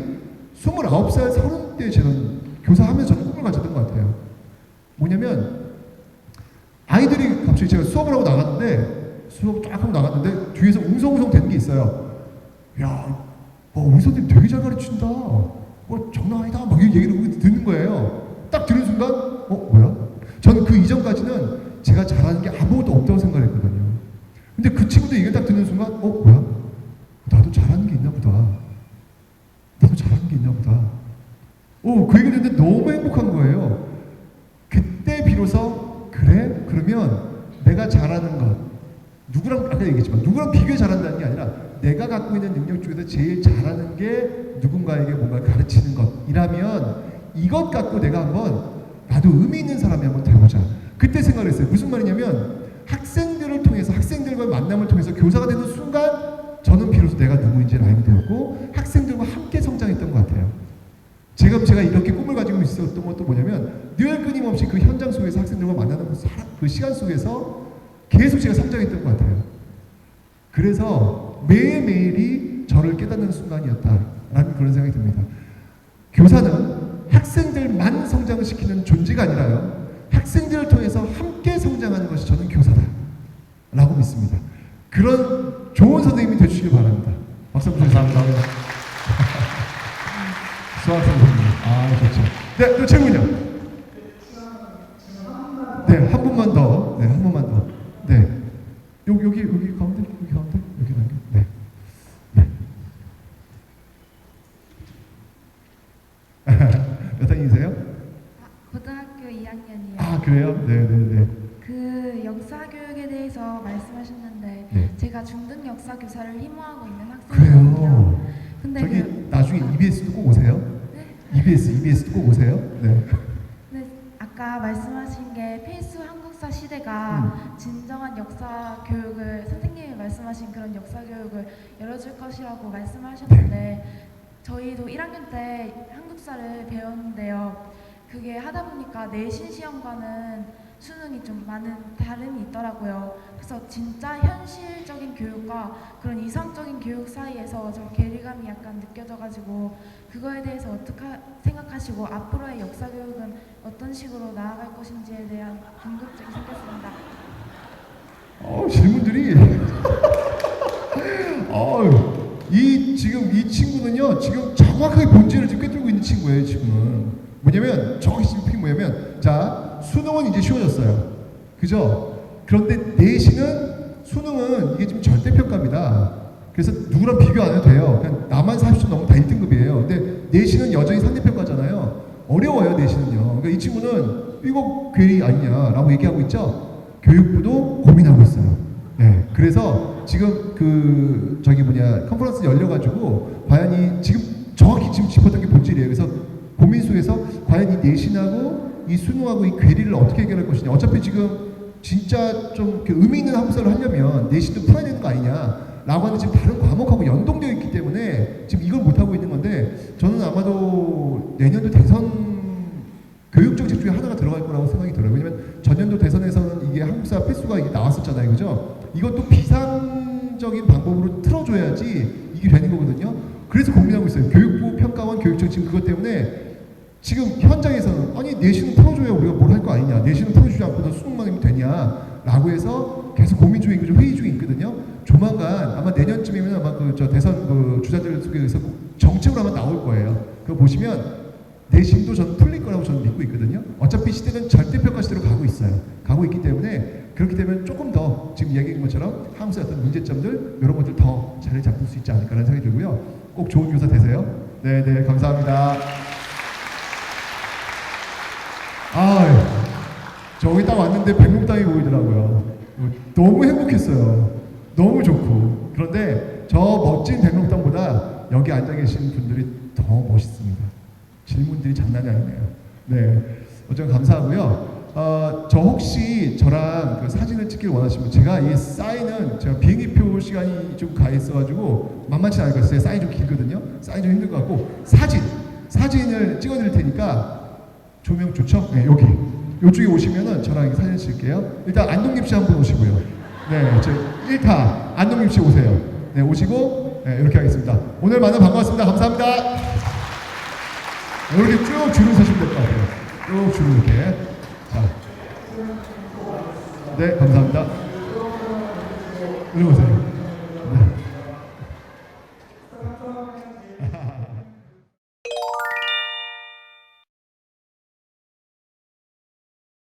29살, 30대 저는 교사하면서 저는 꿈을 가졌던 것 같아요. 뭐냐면 아이들이 갑자기 제가 수업을 하고 나갔는데, 수업 쫙 하고 나갔는데 뒤에서 웅성웅성 되는 게 있어요. 야, 우리 선생님 되게 잘 가르친다. 장난 아니다. 막 이런 얘기를 듣는 거예요. 딱 들은 순간, 뭐야? 저는 그 이전까지는 제가 잘하는 게 아무것도 없다고 생각했거든요. 근데 그 친구들 얘기를 딱 듣는 순간, 뭐야? 나도 잘하는 게 있나 보다. 그 얘기를 듣는데 너무 행복한 거예요. 그때 비로소, 그래? 그러면 내가 잘하는 것, 아까 얘기했지만 누구랑 비교해 잘한다는 게 아니라 내가 갖고 있는 능력 중에서 제일 잘하는 게 누군가에게 뭔가 가르치는 것이라면 이것 갖고 내가 한번 나도 의미 있는 사람이 한번 되보자. 그때 생각을 했어요. 무슨 말이냐면 학생들을 통해서, 학생들과의 만남을 통해서 교사가 되는 순간 저는 비로소 내가 누구인지 알게 되었고 학생들과 함께 성장했던 것 같아요. 제가 이렇게 꿈을 가지고 있었던 것도 뭐냐면 늘 끊임없이 그 현장 속에서 학생들과 만나는 그 시간 속에서 계속 제가 성장했던 것 같아요. 그래서 매일매일이 저를 깨닫는 순간이었다라는 그런 생각이 듭니다. 교사는 학생들만 성장을 시키는 존재가 아니라요, 학생들을 통해서 함께 성장하는 것이 저는 교사다 라고 믿습니다. 그런 좋은 선생님이 되주시길 바랍니다. 박수 한번 감사합니다. 수학 선생님. 좋죠. 네, 또 최군요. 네, 한 분만 더. 네, 한 번만 더. 네. 여기 가운데? 여기 남겨. 네. 몇 학년이세요? 고등학교 2학년이요. 그래요? 네. 그 역사 교육에 대해서 말씀하셨는데 네. 제가 중등 역사 교사를 희망하고 있는 학생이거든요. 그래요. 근데 저기 나중에 EBS도 꼭 오세요. 네? EBS도 꼭 오세요. 네. 아까 말씀하신 게 필수 한국 한국사 시대가 진정한 역사 교육을 선생님이 말씀하신 그런 역사 교육을 열어줄 것이라고 말씀하셨는데 저희도 1학년 때 한국사를 배웠는데요. 그게 하다 보니까 내신 시험과는 수능이 좀 많은 다름이 있더라고요. 그래서 진짜 현실적인 교육과 그런 이상적인 교육 사이에서 좀 괴리감이 약간 느껴져가지고 그거에 대해서 어떻게 생각하시고 앞으로의 역사 교육은 어떤 식으로 나아갈 것인지에 대한 궁금증이 생겼습니다. 질문들이 지금 이 친구는요 지금 정확하게 본질을 지금 꿰뚫고 있는 친구예요. 지금은 뭐냐면 정확히 지금 뭐냐면 자 수능은 이제 쉬워졌어요. 그죠? 그런데 내신은 수능은 이게 지금 절대평가입니다. 그래서 누구랑 비교 안 해도 돼요. 그냥 나만 40점 넘으면 다 1등급이에요. 근데 내신은 여전히 상대평가잖아요. 어려워요 내신은요. 그러니까 이 친구는 이거 괴리 아니냐라고 얘기하고 있죠. 교육부도 고민하고 있어요. 네, 그래서 지금 컨퍼런스 열려가지고 과연 이 지금 정확히 지금 짚었던 게 본질이에요. 그래서 고민 속에서 과연 이 내신하고 이 수능하고 이 괴리를 어떻게 해결할 것이냐. 어차피 지금 진짜 좀 의미 있는 한국사를 하려면 내신도 풀어야 되는 거 아니냐라고 하는 지금 다른 과목하고 연동되어 있기 때문에 지금 이걸 못 하고 있는 건데 저는 아마도 내년도 대선 교육 정책 중에 하나가 들어갈 거라고 생각이 들어요. 왜냐면 전년도 대선에서는 이게 한국사 필수가 이게 나왔었잖아요, 그죠? 이것도 비상적인 방법으로 틀어줘야지 이게 되는 거거든요. 그래서 고민하고 있어요. 교육부 평가원 교육청 지금 그것 때문에 지금 현장에서는 아니 내신은 풀어줘야 우리가 뭘 할 거 아니냐, 내신은 풀어주지 않고도 수능만 하면 되냐라고 해서 계속 고민 중이고 좀 회의 중에 있거든요. 조만간 아마 내년쯤이면 아마 대선 주자들 속에서 정책으로 아마 나올 거예요. 그거 보시면 내신도 저는 풀릴 거라고 저는 믿고 있거든요. 어차피 시대는 절대평가 시대로 가고 있어요. 가고 있기 때문에 그렇게 되면 조금 더 지금 얘기한 것처럼 한국사 어떤 문제점들 이런 것들 더 자리 잡을 수 있지 않을까라는 생각이 들고요. 꼭 좋은 교사 되세요. 네, 감사합니다. 저기 딱 왔는데 백록당이 보이더라고요. 너무 행복했어요. 너무 좋고. 그런데 저 멋진 백록당보다 여기 앉아 계신 분들이 더 멋있습니다. 질문들이 장난이 아니네요. 네, 어쨌든 감사하고요. 저 혹시 저랑 그 사진을 찍기를 원하시면 제가 이 사인은 제가 비행기표 시간이 좀 가 있어가지고 만만치 않을 것 같아요. 사인 좀 길거든요. 사인 좀 힘들 것 같고 사진을 찍어드릴 테니까 조명 좋죠? 네, 여기 이쪽에 오시면은 저랑 사진 찍을게요. 일단 안동김 씨 한 분 오시고요. 네, 저 1타 안동김 씨 오세요. 네, 오시고 네, 이렇게 하겠습니다. 오늘 만나 반가웠습니다. 감사합니다. 이렇게 쭉 줄을 서시면 될 것 같아요. 쭉 줄을 이렇게. 자, 네, 감사합니다. 이리 오세요.